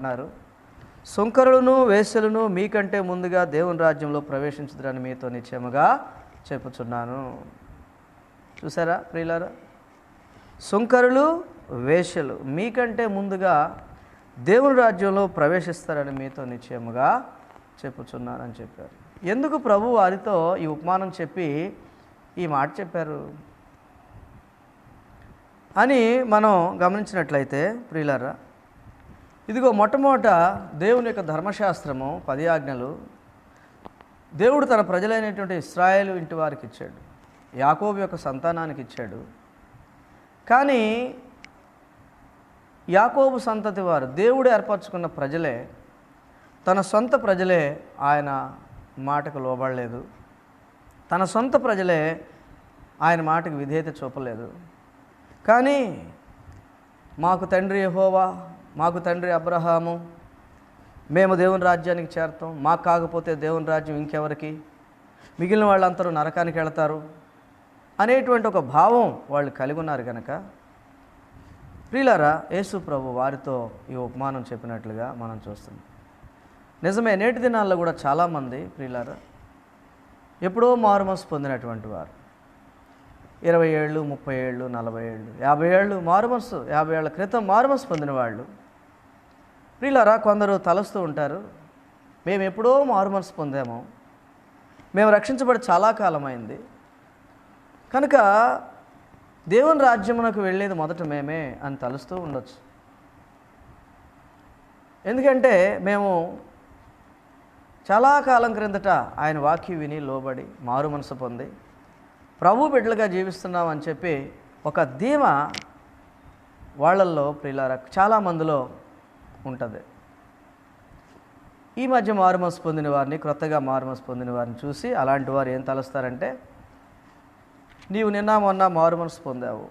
అన్నారు. సుంకరులను వేశ్యలను మీకంటే ముందుగా దేవుని రాజ్యంలో ప్రవేశించుదురని మీతో నిశ్చయముగా చెప్పుచున్నాను. చూసారా ప్రియులారా, సుంకరులు వేశ్యలు మీకంటే ముందుగా దేవుని రాజ్యంలో ప్రవేశిస్తారని మీతో నిశ్చయముగా చెప్పుచున్నానని చెప్పారు. ఎందుకు ప్రభు వారితో ఈ ఉపమానం చెప్పి ఈ మాట చెప్పారు అని మనం గమనించినట్లయితే ప్రియులారా, ఇదిగో మొట్టమొదట దేవుని యొక్క ధర్మశాస్త్రము 10 ఆజ్ఞలు దేవుడు తన ప్రజలైనటువంటి ఇశ్రాయేలు ఇంటి వారికి ఇచ్చాడు, యాకోబు యొక్క సంతానానికి ఇచ్చాడు. కానీ యాకోబు సంతతి వారు దేవుడు ఏర్పరచుకున్న ప్రజలే, తన సొంత ప్రజలే ఆయన మాటకు లోబడలేదు. తన సొంత ప్రజలే ఆయన మాటకు విధేయత చూపలేదు. కానీ మాకు తండ్రి యెహోవా, మాకు తండ్రి అబ్రహాము, మేము దేవుని రాజ్యానికి చేరతాం, మాకు కాకపోతే దేవుని రాజ్యం ఇంకెవరికి, మిగిలిన వాళ్ళందరూ నరకానికి వెళతారు అనేటువంటి ఒక భావం వాళ్ళు కలిగి ఉన్నారు కనుక ప్రియులారా, యేసు ప్రభు వారితో ఈ ఉపమానం చెప్పినట్లుగా మనం చూస్తున్నాం. నిజమే, నేటి దినాల్లో కూడా చాలామంది ప్రియులారా ఎప్పుడో మారుమనసు పొందినటువంటి వారు 20 ఏళ్ళు, 30 ఏళ్ళు, 40 ఏళ్ళు, 50 ఏళ్ళు మారుమనసు, 50 ఏళ్ల క్రితం మారుమనసు పొందిన వాళ్ళు ప్రియులారా కొందరు తలస్తూ ఉంటారు, మేము ఎప్పుడో మారుమనసు పొందాము, మేము రక్షించబడి చాలా కాలమైంది కనుక దేవుని రాజ్యమునకు వెళ్ళేది మొదట మేమే అని తలుస్తూ ఉండొచ్చు. ఎందుకంటే మేము చాలా కాలం క్రిందట ఆయన వాక్యం విని లోబడి మారు మనసు పొంది ప్రభు బిడ్డలుగా జీవిస్తున్నాం అని చెప్పి ఒక ధీమా వాళ్ళల్లో ప్రియులారా చాలామందిలో ఉంటుంది. ఈ మధ్య మారుమనసు పొందిన వారిని, క్రొత్తగా మారుమనసు పొందిన వారిని చూసి అలాంటి వారు ఏం తలుస్తారంటే, నీవు నిన్న మొన్న మారుమనసు పొందావు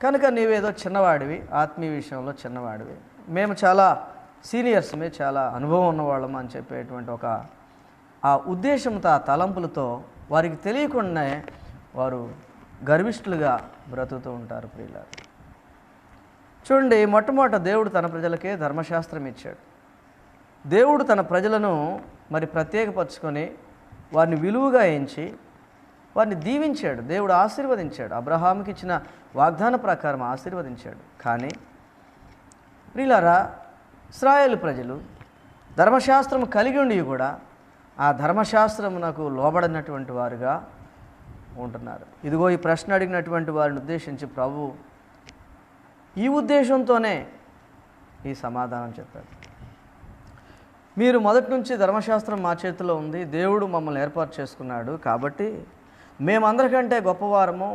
కనుక నీవేదో చిన్నవాడివి, ఆత్మీయ విషయంలో చిన్నవాడివి, మేము చాలా సీనియర్స్, మేము చాలా అనుభవం ఉన్నవాళ్ళం అని చెప్పేటువంటి ఒక ఆ ఉద్దేశంతో, ఆ తలంపులతో వారికి తెలియకుండానే వారు గర్విష్ఠులుగా బ్రతుకుతూ ఉంటారు. ప్రియులారా చూడండి, మొట్టమొదట దేవుడు తన ప్రజలకే ధర్మశాస్త్రం ఇచ్చాడు. దేవుడు తన ప్రజలను మరి ప్రత్యేకపరచుకొని వారిని విలువగా ఎంచి వారిని దీవించాడు, దేవుడు ఆశీర్వదించాడు, అబ్రహాముకి ఇచ్చిన వాగ్దాన ప్రకారం ఆశీర్వదించాడు. కానీ ప్రియులారా, ఇశ్రాయేలు ప్రజలు ధర్మశాస్త్రం కలిగి ఉండి కూడా ఆ ధర్మశాస్త్రమునకు లోబడినటువంటి వారుగా ఉంటున్నారు. ఇదిగో ఈ ప్రశ్న అడిగినటువంటి వారిని ఉద్దేశించి ప్రభు ఈ ఉద్దేశంతోనే ఈ సమాధానం చెప్పాడు. మీరు మొదటి నుంచి ధర్మశాస్త్రం మా చేతిలో ఉంది, దేవుడు మమ్మల్ని ఏర్పాటు చేసుకున్నాడు కాబట్టి మేము అందరికంటే గొప్పవారము,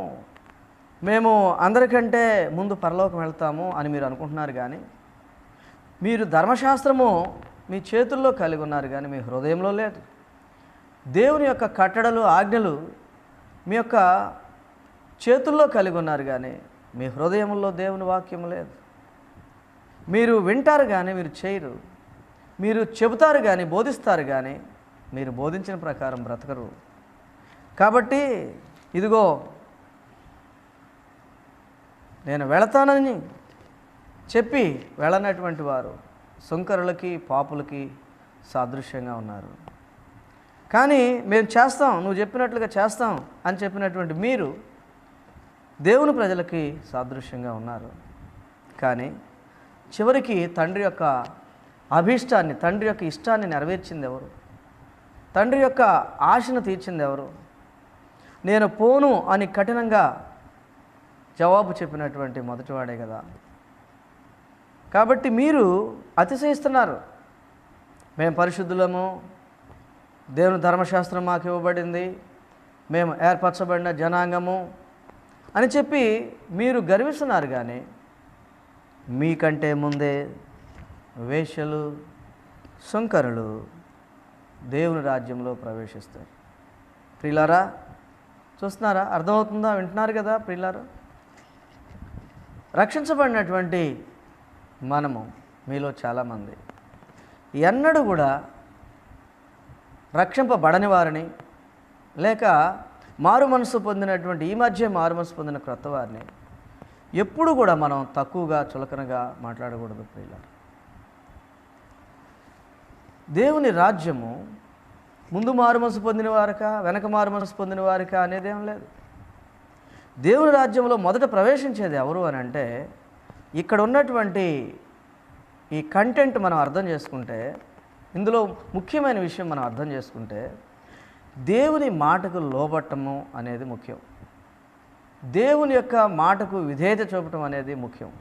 మేము అందరికంటే ముందు పరలోకం వెళ్తాము అని మీరు అనుకుంటున్నారు. కానీ మీరు ధర్మశాస్త్రము మీ చేతుల్లో కలిగి ఉన్నారు కానీ మీ హృదయంలో లేదు. దేవుని యొక్క కట్టడలు, ఆజ్ఞలు మీ యొక్క చేతుల్లో కలిగి ఉన్నారు కానీ మీ హృదయంలో దేవుని వాక్యం లేదు. మీరు వింటారు కానీ మీరు చేయరు, మీరు చెబుతారు కానీ బోధిస్తారు కానీ మీరు బోధించిన ప్రకారం బ్రతకరు. కాబట్టి ఇదిగో నేను వెళతానని చెప్పి వెళ్ళనటువంటి వారు సుంకరులకి, పాపులకి సాదృశ్యంగా ఉన్నారు. కానీ మేము చేస్తాం, నువ్వు చెప్పినట్లుగా చేస్తాం అని చెప్పినటువంటి మీరు దేవుని ప్రజలకి సాదృశ్యంగా ఉన్నారు. కానీ చివరికి తండ్రి యొక్క అభీష్టాన్ని, తండ్రి యొక్క ఇష్టాన్ని నెరవేర్చింది ఎవరు? తండ్రి యొక్క ఆశను తీర్చింది ఎవరు? నేను పోను అని కఠినంగా జవాబు చెప్పినటువంటి మొదటివాడే కదా. కాబట్టి మీరు అతిశయిస్తున్నారు, మేము పరిశుద్ధులము, దేవుని ధర్మశాస్త్రం మాకు ఇవ్వబడింది, మేము ఏర్పరచబడిన జనాంగము అని చెప్పి మీరు గర్విస్తున్నారు. కానీ మీకంటే ముందే వేశ్యలు, సుంకరులు దేవుని రాజ్యంలో ప్రవేశిస్తారు. ప్రియులారా చూస్తున్నారా? అర్థమవుతుందా? వింటున్నారు కదా ప్రియులారా? రక్షించబడినటువంటి మనము మీలో చాలామంది ఎన్నడూ కూడా రక్షింపబడని వారిని, లేక మారు మనసు పొందినటువంటి ఈ మధ్య మారు మనసు పొందిన క్రొత్త వారిని ఎప్పుడు కూడా మనం తక్కువగా చులకనగా మాట్లాడకూడదు ప్రియులారా. దేవుని రాజ్యము ముందు మారు మనసు పొందిన వారికా, వెనక మారు మనసు పొందిన వారికా అనేదేం లేదు. దేవుని రాజ్యంలో మొదట ప్రవేశించేది ఎవరు అని అంటే, ఇక్కడ ఉన్నటువంటి ఈ కంటెంట్ మనం అర్థం చేసుకుంటే, ఇందులో ముఖ్యమైన విషయం మనం అర్థం చేసుకుంటే, దేవుని మాటకు లోబట్టము అనేది ముఖ్యం. దేవుని యొక్క మాటకు విధేయత చూపటం అనేది ముఖ్యం.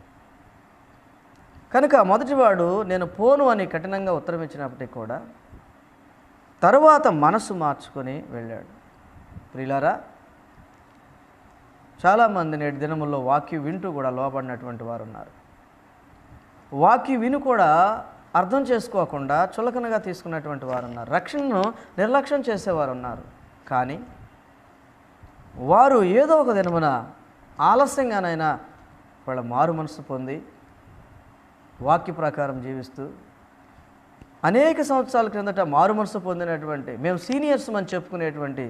కనుక మొదటివాడు నేను పోను అని కఠినంగా ఉత్తరం ఇచ్చినప్పటికీ కూడా తరువాత మనసు మార్చుకొని వెళ్ళాడు. ప్రియులారా, చాలామంది నేటి దినముల్లో వాక్యం వింటూ కూడా లోబడినటువంటి వారు ఉన్నారు. వాక్యం విని కూడా అర్థం చేసుకోకుండా చులకనగా తీసుకున్నటువంటి వారు ఉన్నారు. రక్షణను నిర్లక్ష్యం చేసేవారు ఉన్నారు. కానీ వారు ఏదో ఒక దినమున ఆలస్యంగానైనా వాళ్ళ మారు మనసు పొంది వాక్య ప్రకారం జీవిస్తూ అనేక సంవత్సరాల క్రిందట మారు మనసు పొందినటువంటి, మేము సీనియర్స్ అని చెప్పుకునేటువంటి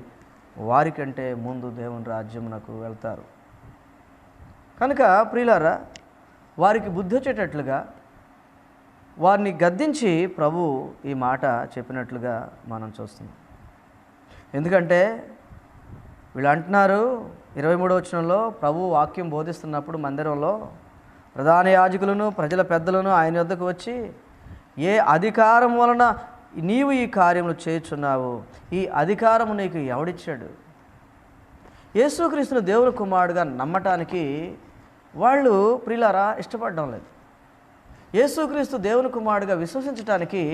వారికంటే ముందు దేవుని రాజ్యమునకు వెళ్తారు. కనుక ప్రియులారా, వారికి బుద్ధి వచ్చేటట్లుగా వారిని గద్దించి ప్రభు ఈ మాట చెప్పినట్లుగా మనం చూస్తున్నాం. ఎందుకంటే వీళ్ళు అంటున్నారు 23వ వచనంలో, ప్రభు వాక్యం బోధిస్తున్నప్పుడు మందిరంలో ప్రధాన యాజకులను ప్రజల పెద్దలను ఆయన వద్దకు వచ్చి, ఏ అధికారం వలన నీవు ఈ కార్యములు చేయుచున్నావు? ఈ అధికారము నీకు ఎవడిచ్చాడు? యేసుక్రీస్తును దేవుని కుమారుడుగా నమ్మటానికి వాళ్ళు ప్రియులారా ఇష్టపడడం లేదు. యేసుక్రీస్తు దేవుని కుమారుడుగా విశ్వసించటానికి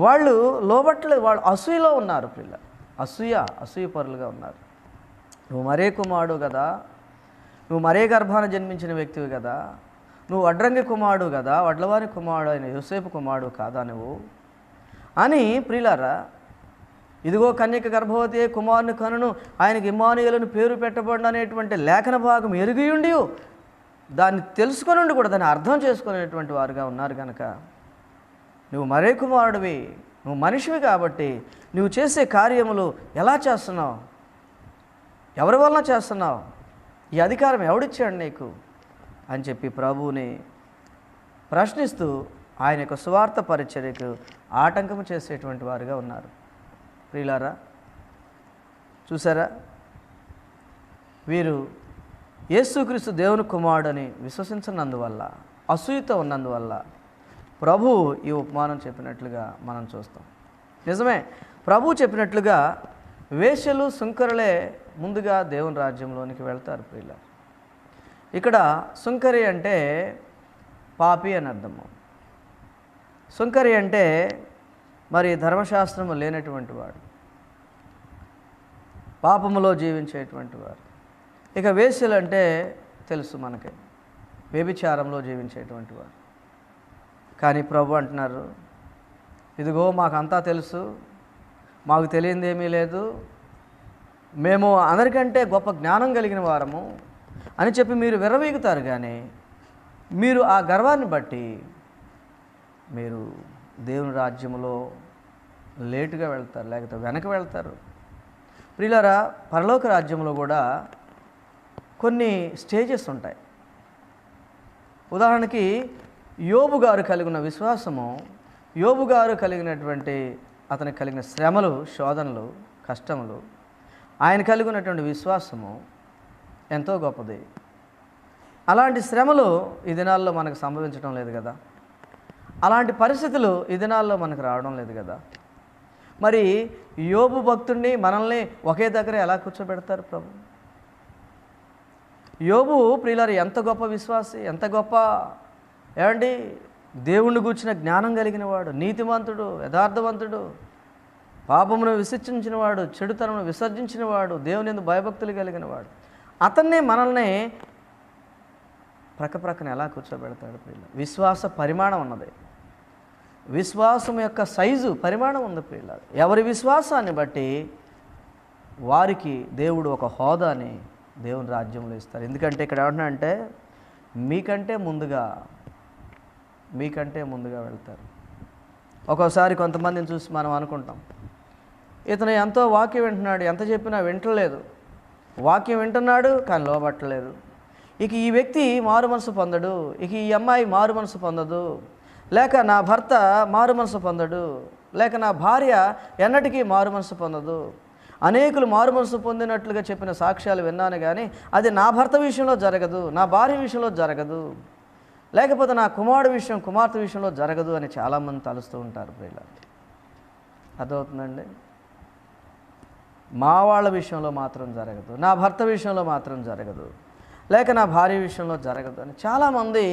వాళ్ళు లోబట్టలేదు. వాళ్ళు అసూయలో ఉన్నారు. ప్రియుల అసూయ పరులుగా ఉన్నారు. నువ్వు మరే కుమారుడు కదా, నువ్వు మరే గర్భాన జన్మించిన వ్యక్తివి కదా, నువ్వు వడ్రంగి కుమారుడు కదా, వడ్లవారి కుమారుడు అయిన యోసేపు కుమారుడు కాదా నువ్వు అని ప్రియులారా, ఇదిగో కన్యక గర్భవతి కుమారుని కనును, ఆయనకి ఇమ్మానుయేలును పేరు పెట్టబడిన అనేటువంటి లేఖన భాగం ఎరిగియుండి దాన్ని తెలుసుకొని కూడా దాన్ని అర్థం చేసుకునేటువంటి వారుగా ఉన్నారు. కనుక నువ్వు మరే కుమారుడివి, నువ్వు మనిషివి కాబట్టి నువ్వు చేసే కార్యములు ఎలా చేస్తున్నావు, ఎవరి వలన చేస్తున్నావు, ఈ అధికారం ఎవడిచ్చాడు నీకు అని చెప్పి ప్రభువుని ప్రశ్నిస్తూ ఆయన యొక్క సువార్త పరిచర్యకు ఆటంకం చేసేటువంటి వారుగా ఉన్నారు. ప్రియులారా, చూసారా, వీరు యేసుక్రీస్తు దేవుని కుమారుడని విశ్వసించనందువల్ల, అసూయతో ఉన్నందువల్ల ప్రభు ఈ ఉపమానం చెప్పినట్లుగా మనం చూస్తాం. నిజమే, ప్రభు చెప్పినట్లుగా వేశ్యలు సుంకరులే ముందుగా దేవుని రాజ్యంలోనికి వెళ్తారు. ప్రియులారా, ఇక్కడ సుంకరి అంటే పాపి అని అర్థము. సుంకరి అంటే మరి ధర్మశాస్త్రము లేనటువంటి వాడు, పాపములో జీవించేటువంటి వారు. ఇక వేశ్యలు అంటే తెలుసు మనకి, వ్యభిచారంలో జీవించేటువంటి వారు. కానీ ప్రభు అంటున్నారు, ఇదిగో మాకంతా తెలుసు, మాకు తెలియంది ఏమీ లేదు, మేము అందరికంటే గొప్ప జ్ఞానం కలిగిన వారము అని చెప్పి మీరు విర్రవీగుతారు. కానీ మీరు ఆ గర్వాన్ని బట్టి మీరు దేవుని రాజ్యములో లేటుగా వెళ్తారు, లేకపోతే వెనక వెళ్తారు. ప్రియులారా, పరలోక రాజ్యంలో కూడా కొన్ని స్టేజెస్ ఉంటాయి. ఉదాహరణకి యోబు గారు కలిగిన విశ్వాసము, యోబు గారు కలిగినటువంటి అతనికి కలిగిన శ్రమలు, శోధనలు, కష్టములు, ఆయన కలిగినటువంటి విశ్వాసము ఎంతో గొప్పది. అలాంటి శ్రమలు ఈ దినాల్లో మనకు సంభవించడం లేదు కదా, అలాంటి పరిస్థితులు ఈ దినాల్లో మనకు రావడం లేదు కదా. మరి యోబు భక్తుడిని మనల్ని ఒకే దగ్గర ఎలా కూర్చోబెడతారు ప్రభు? యోబు ప్రియులారు ఎంత గొప్ప విశ్వాసి, ఎంత గొప్ప ఏమండి దేవుణ్ణి గూర్చిన జ్ఞానం కలిగిన వాడు, నీతిమంతుడు, యథార్థవంతుడు, పాపమును విసర్జించినవాడు, చెడుతనమును విసర్జించినవాడు, దేవుని యందు భయభక్తులు కలిగిన వాడు. అతన్నే మనల్ని ప్రక్కన ఎలా కూర్చోబెడతాడు ప్రియుల? విశ్వాస పరిమాణం ఉన్నది, విశ్వాసం యొక్క సైజు పరిమాణం ఉంది ప్రియుల. ఎవరి విశ్వాసాన్ని బట్టి వారికి దేవుడు ఒక హోదాని దేవుని రాజ్యంలో ఇస్తారు. ఎందుకంటే ఇక్కడ ఏమంటున్నా అంటే మీకంటే ముందుగా వెళ్తారు. ఒక్కోసారి కొంతమందిని చూసి మనం అనుకుంటాం, ఇతను ఎంతో వాక్యం వింటున్నాడు, ఎంత చెప్పినా వింటలేదు, వాక్యం వింటున్నాడు కానీ లోబట్టలేదు, ఇక ఈ వ్యక్తి మారు మనసు పొందడు, ఇక ఈ అమ్మాయి మారు మనసు పొందదు, లేక నా భర్త మారు మనసు పొందడు, లేక నా భార్య ఎన్నటికీ మారు మనసు పొందదు. అనేకులు మారు మనసు పొందినట్లుగా చెప్పిన సాక్ష్యాలు విన్నాను, కానీ అది నా భర్త విషయంలో జరగదు, నా భార్య విషయంలో జరగదు, లేకపోతే నా కుమార్తె విషయంలో జరగదు అని చాలామంది తలుస్తూ ఉంటారు. ప్రియులారా, అర్థమవుతుందండి? మా వాళ్ళ విషయంలో మాత్రం జరగదు, నా భర్త విషయంలో మాత్రం జరగదు, లేక నా భార్య విషయంలో జరగదు అని చాలామంది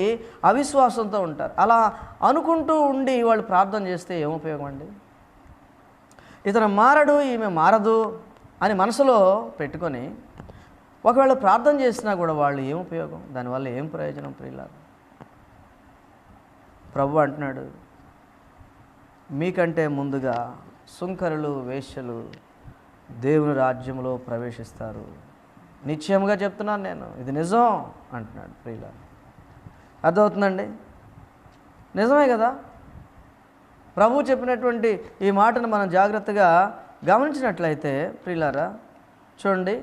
అవిశ్వాసంతో ఉంటారు. అలా అనుకుంటూ ఉండి వాళ్ళు ప్రార్థన చేస్తే ఏం ఉపయోగం అండి? ఇతను మారడు, ఈమె మారదు అని మనసులో పెట్టుకొని ఒకవేళ ప్రార్థన చేసినా కూడా వాళ్ళు ఏం ఉపయోగం? దానివల్ల ఏం ప్రయోజనం? ప్రియులారా, ప్రభు అంటున్నాడు, మీకంటే ముందుగా సుంకరులు, వేశ్యలు దేవుని రాజ్యంలో ప్రవేశిస్తారు. నిశ్చయంగా చెప్తున్నాను నేను, ఇది నిజం అంటున్నాడు. ప్రియులారా, అర్థమవుతుందండి? నిజమే కదా. ప్రభు చెప్పినటువంటి ఈ మాటను మనం జాగ్రత్తగా గమనించినట్లయితే ప్రియులారా, చూడండి,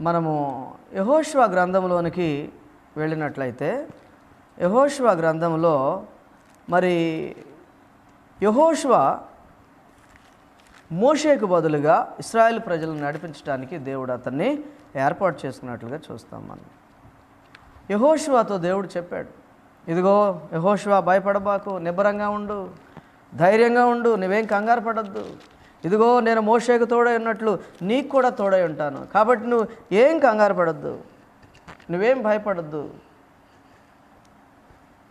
మనము యెహోషువ గ్రంథంలోనికి వెళ్ళినట్లయితే యెహోషువ గ్రంథంలో మరి యెహోషువ మోషేకు బదులుగా ఇశ్రాయేలు ప్రజలను నడిపించడానికి దేవుడు అతన్ని ఏర్పాటు చేసుకున్నట్లుగా చూస్తాం మనం. యెహోషువతో దేవుడు చెప్పాడు, ఇదిగో యెహోషువ, భయపడబాకు, నిబ్బరంగా ఉండు, ధైర్యంగా ఉండు, నువ్వేం కంగారు పడద్దు. ఇదిగో నేను మోషేకు తోడై ఉన్నట్లు నీకు కూడా తోడై ఉంటాను, కాబట్టి నువ్వు ఏం కంగారు పడద్దు, నువ్వేం భయపడద్దు.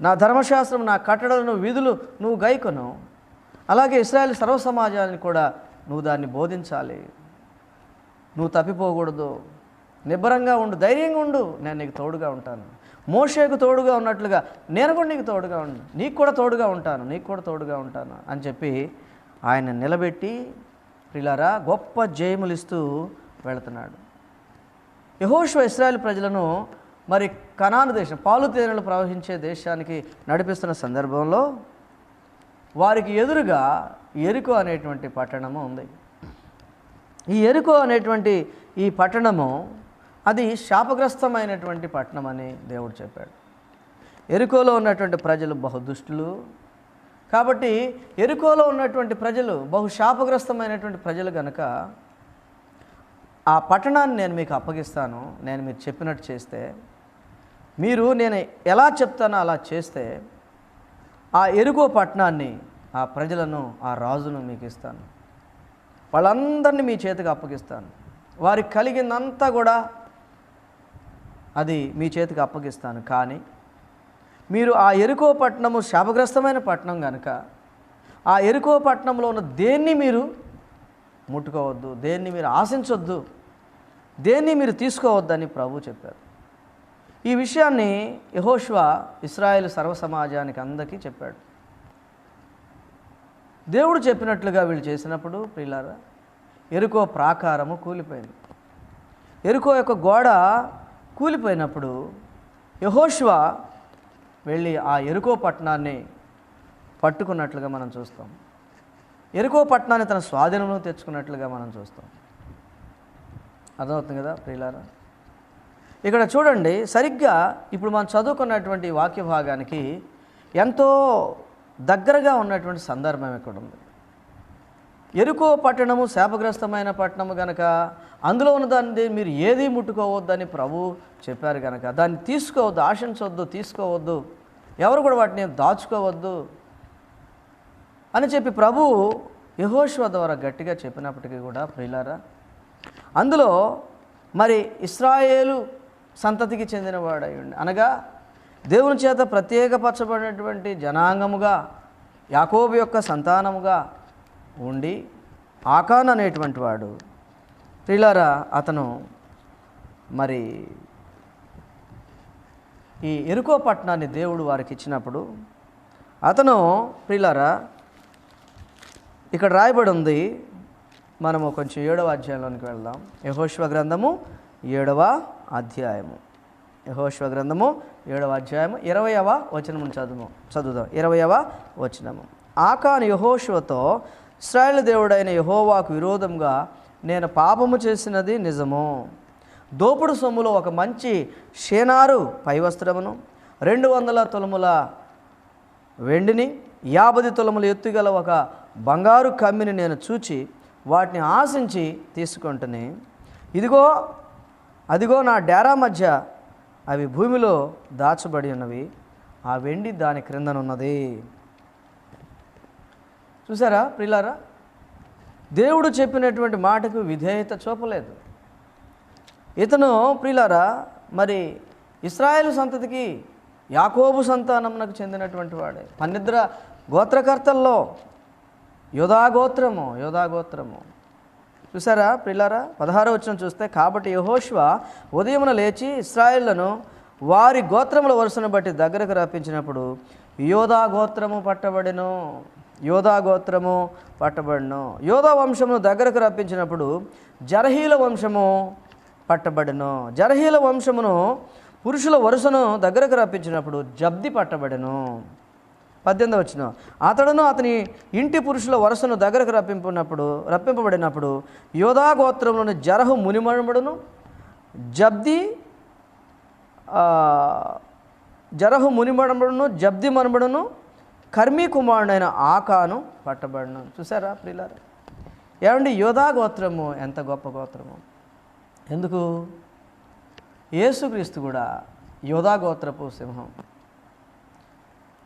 నా ధర్మశాస్త్రం, నా కట్టడలను, విధులు నువ్వు గైకొను. అలాగే ఇశ్రాయేలు సర్వ సమాజాన్ని కూడా నువ్వు దాన్ని బోధించాలి. నువ్వు తప్పిపోకూడదు, నిబ్బరంగా ఉండు, ధైర్యంగా ఉండు, నేను నీకు తోడుగా ఉంటాను. మోషేకు తోడుగా ఉన్నట్లుగా నేను కూడా నీకు తోడుగా నీకు కూడా తోడుగా ఉంటాను అని చెప్పి ఆయన నిలబెట్టి ప్రియులారా గొప్ప జయములు ఇస్తూ వెళుతున్నాడు. యెహోషువ ఇశ్రాయేలు ప్రజలను మరి కనాను దేశం, పాలు తేనెలు ప్రవహించే దేశానికి నడిపిస్తున్న సందర్భంలో వారికి ఎదురుగా యెరికో అనేటువంటి పట్టణము ఉంది. ఈ యెరికో అనేటువంటి ఈ పట్టణము అది శాపగ్రస్తమైనటువంటి పట్టణం అని దేవుడు చెప్పాడు. యెరికోలో ఉన్నటువంటి ప్రజలు బహుదుష్టులు కాబట్టి యెరికోలో ఉన్నటువంటి ప్రజలు బహు శాపగ్రస్తమైనటువంటి ప్రజలు కనుక ఆ పట్టణాన్ని నేను మీకు అప్పగిస్తాను, నేను మీరు చెప్పినట్టు చేస్తే, మీరు నేను ఎలా చెప్తానో అలా చేస్తే ఆ యెరికో పట్టణాన్ని, ఆ ప్రజలను, ఆ రాజును మీకు ఇస్తాను, వాళ్ళందరినీ మీ చేతికి అప్పగిస్తాను, వారికి కలిగిందంతా కూడా అది మీ చేతికి అప్పగిస్తాను. కానీ మీరు ఆ యెరికో పట్టణము శాపగ్రస్తమైన పట్టణం కనుక ఆ యెరికో పట్టణంలో ఉన్న దేన్ని మీరు ముట్టుకోవద్దు, దేన్ని మీరు ఆశించొద్దు, దేన్ని మీరు తీసుకోవద్దని ప్రభు చెప్పారు. ఈ విషయాన్ని యెహోషువ ఇశ్రాయేలు సర్వ సమాజానికి అందరికీ చెప్పాడు. దేవుడు చెప్పినట్లుగా వీళ్ళు చేసినప్పుడు ప్రియులారా యెరికో ప్రాకారము కూలిపోయింది. యెరికో యొక్క గోడ కూలిపోయినప్పుడు యెహోషువ వెళ్ళి ఆ యెరికో పట్టణాన్ని పట్టుకున్నట్లుగా మనం చూస్తాం. యెరికో పట్టణాన్ని తన స్వాధీనంలో తెచ్చుకున్నట్లుగా మనం చూస్తాం. అర్థమవుతుంది కదా ప్రియులారా? ఇక్కడ చూడండి, సరిగ్గా ఇప్పుడు మనం చదువుకున్నటువంటి వాక్య భాగానికి ఎంతో దగ్గరగా ఉన్నటువంటి సందర్భం ఇక్కడ ఉంది. యెరికో పట్టణము శాపగ్రస్తమైన పట్టణము కనుక అందులో ఉన్నదాన్ని మీరు ఏది ముట్టుకోవద్దని ప్రభు చెప్పారు కనుక దాన్ని తీసుకోవద్దు, ఆశించవద్దు, తీసుకోవద్దు, ఎవరు కూడా వాటిని దాచుకోవద్దు అని చెప్పి ప్రభు యెహోషువ ద్వారా గట్టిగా చెప్పినప్పటికీ కూడా ప్రియులారా అందులో మరి ఇశ్రాయేలు సంతతికి చెందినవాడయ్యండి, అనగా దేవుని చేత ప్రత్యేకపరచబడినటువంటి జనాంగముగా యాకోబు యొక్క సంతానముగా ఉండి ఆకాన్ అనేటువంటి వాడు ప్రియులారా అతను మరి ఈ యెరికో పట్టణాన్ని దేవుడు వారికి ఇచ్చినప్పుడు అతను ప్రియులారా ఇక్కడ రాయబడి ఉంది. మనము కొంచెం 7వ అధ్యాయంలోనికి వెళ్దాం. యెహోషువ గ్రంథము 7వ అధ్యాయము. యెహోషువ గ్రంథము 7వ అధ్యాయము 20వ వచనము చదువుదాం. 20వ వచనము. ఆకాను యెహోషువతో, ఇశ్రాయేలు దేవుడైన యెహోవాకు విరోధంగా నేను పాపము చేసినది నిజము. దోపుడు సొమ్ములో ఒక మంచి షేనారు పైవస్త్రమును 200 తులముల వెండిని 50 తులముల ఎత్తుగల ఒక బంగారు కమ్మిని నేను చూచి వాటిని ఆశించి తీసుకుంటుని, ఇదిగో అదిగో నా డేరా మధ్య అవి భూమిలో దాచబడి ఉన్నవి, ఆ వెండి దాని క్రిందనున్నది. చూసారా ప్రియులారా, దేవుడు చెప్పినటువంటి మాటకు విధేయత చూపలేదు. ఇతను ప్రియులారా మరి ఇశ్రాయేలు సంతతికి యాకోబు సంతానమునకు చెందినటువంటి వాడే. 12 గోత్రకర్తల్లో యోధా గోత్రము. చూసారా ప్రియులారా, 16వ వచనం చూస్తే, కాబట్టి యెహోషువ ఉదయమున లేచి ఇశ్రాయేలును వారి గోత్రముల వరుసను బట్టి దగ్గరకు రప్పించినప్పుడు యోధా గోత్రము పట్టబడెను. యోధా వంశమును దగ్గరకు రప్పించినప్పుడు జరహీల వంశము పట్టబడెను. జరహీల వంశమును పురుషుల వరుసను దగ్గరకు రప్పించినప్పుడు జబ్ది పట్టబడెను. 18వ వచనం, అతడును అతని ఇంటి పురుషుల వరుసను దగ్గరకు రప్పింపబడినప్పుడు యోధా గోత్రంలోని జరహు మునిమనబడును, జబ్ది మనబడును, కర్మీ కుమారుడైన ఆకాను పట్టబడును. చూసారా ప్రియులారా, ఏమండి యోధా గోత్రము ఎంత గొప్ప గోత్రము! ఎందుకు? యేసుక్రీస్తు కూడా యోధా గోత్రపు సింహం.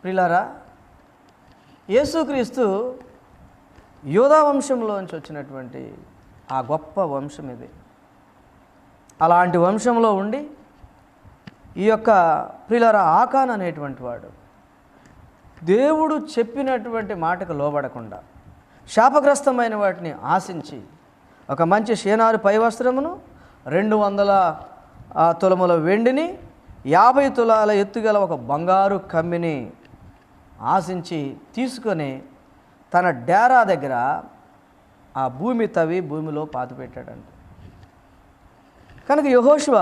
ప్రియులారా, యేసుక్రీస్తు యోధా వంశంలోంచి వచ్చినటువంటి ఆ గొప్ప వంశం ఇది. అలాంటి వంశంలో ఉండి ఈ యొక్క ప్రియులారా ఆకాన్ అనేటువంటి వాడు దేవుడు చెప్పినటువంటి మాటకు లోబడకుండా శాపగ్రస్తమైన వాటిని ఆశించి ఒక మంచి షేనారు పై వస్త్రమును, 200 తులముల వెండిని, 50 తులాల ఎత్తుగల ఒక బంగారు కమ్మిని ఆశించి తీసుకొని తన డేరా దగ్గర ఆ భూమి తవ్వి భూమిలో పాతిపెట్టాడంట. కనుక యెహోషువ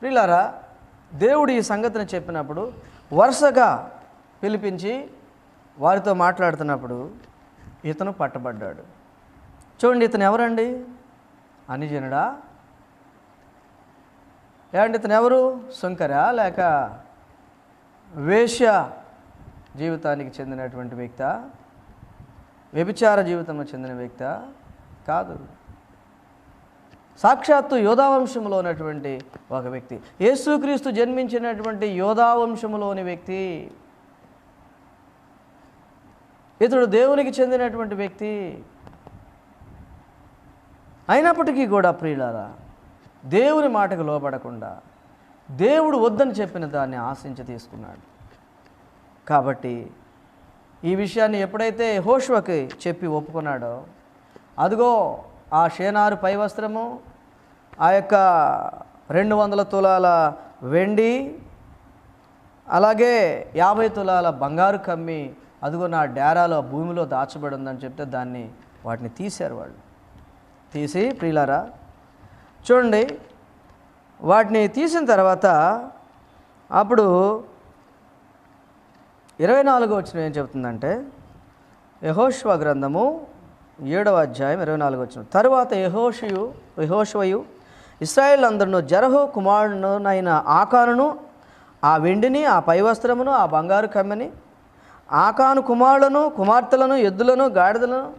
ప్రియులారా దేవుడు ఈ సంగతిని చెప్పినప్పుడు వరుసగా పిలిపించి వారితో మాట్లాడుతున్నప్పుడు ఇతను పట్టబడ్డాడు. చూడండి, ఇతను ఎవరండి? అన్యజనుడా? ఏమంటే ఇతను ఎవరు? సుంకరా లేక వేశ్య జీవితానికి చెందినటువంటి వ్యక్తా? వ్యభిచార జీవితంలో చెందిన వ్యక్తా? కాదు. సాక్షాత్తు యోధా వంశంలో ఉన్నటువంటి ఒక వ్యక్తి, యేసుక్రీస్తు జన్మించినటువంటి యోధా వంశంలోని వ్యక్తి. ఇతడు దేవునికి చెందినటువంటి వ్యక్తి. అయినప్పటికీ కూడా ప్రియులారా దేవుని మాటకు లోబడకుండా దేవుడు వద్దని చెప్పిన దాన్ని ఆశించి తీసుకున్నాడు. కాబట్టి ఈ విషయాన్ని ఎప్పుడైతే యెహోషువకి చెప్పి ఒప్పుకున్నాడో, అదిగో ఆ షేనారు పై వస్త్రము, ఆ యొక్క 200 తులాల వెండి, అలాగే 50 తులాల బంగారు కమ్మి అదిగో నా డేరాలో భూమిలో దాచబడి ఉందని చెప్తే వాటిని తీశారు. వాళ్ళు తీసి ప్రియులారా చూడండి, వాటిని తీసిన తర్వాత అప్పుడు 24వ వచనం ఏం చెబుతుందంటే, యెహోషువ గ్రంథము 7వ అధ్యాయం 24వ వచనం, తరువాత యెహోషువయు ఇశ్రాయేలు అందరూ జరహు కుమారుడునైన ఆకానును, ఆ వెండిని, ఆ పై వస్త్రమును, ఆ బంగారు కమ్మిని, ఆకాను కుమారులను, కుమార్తెలను, ఎద్దులను, గాడిదలను,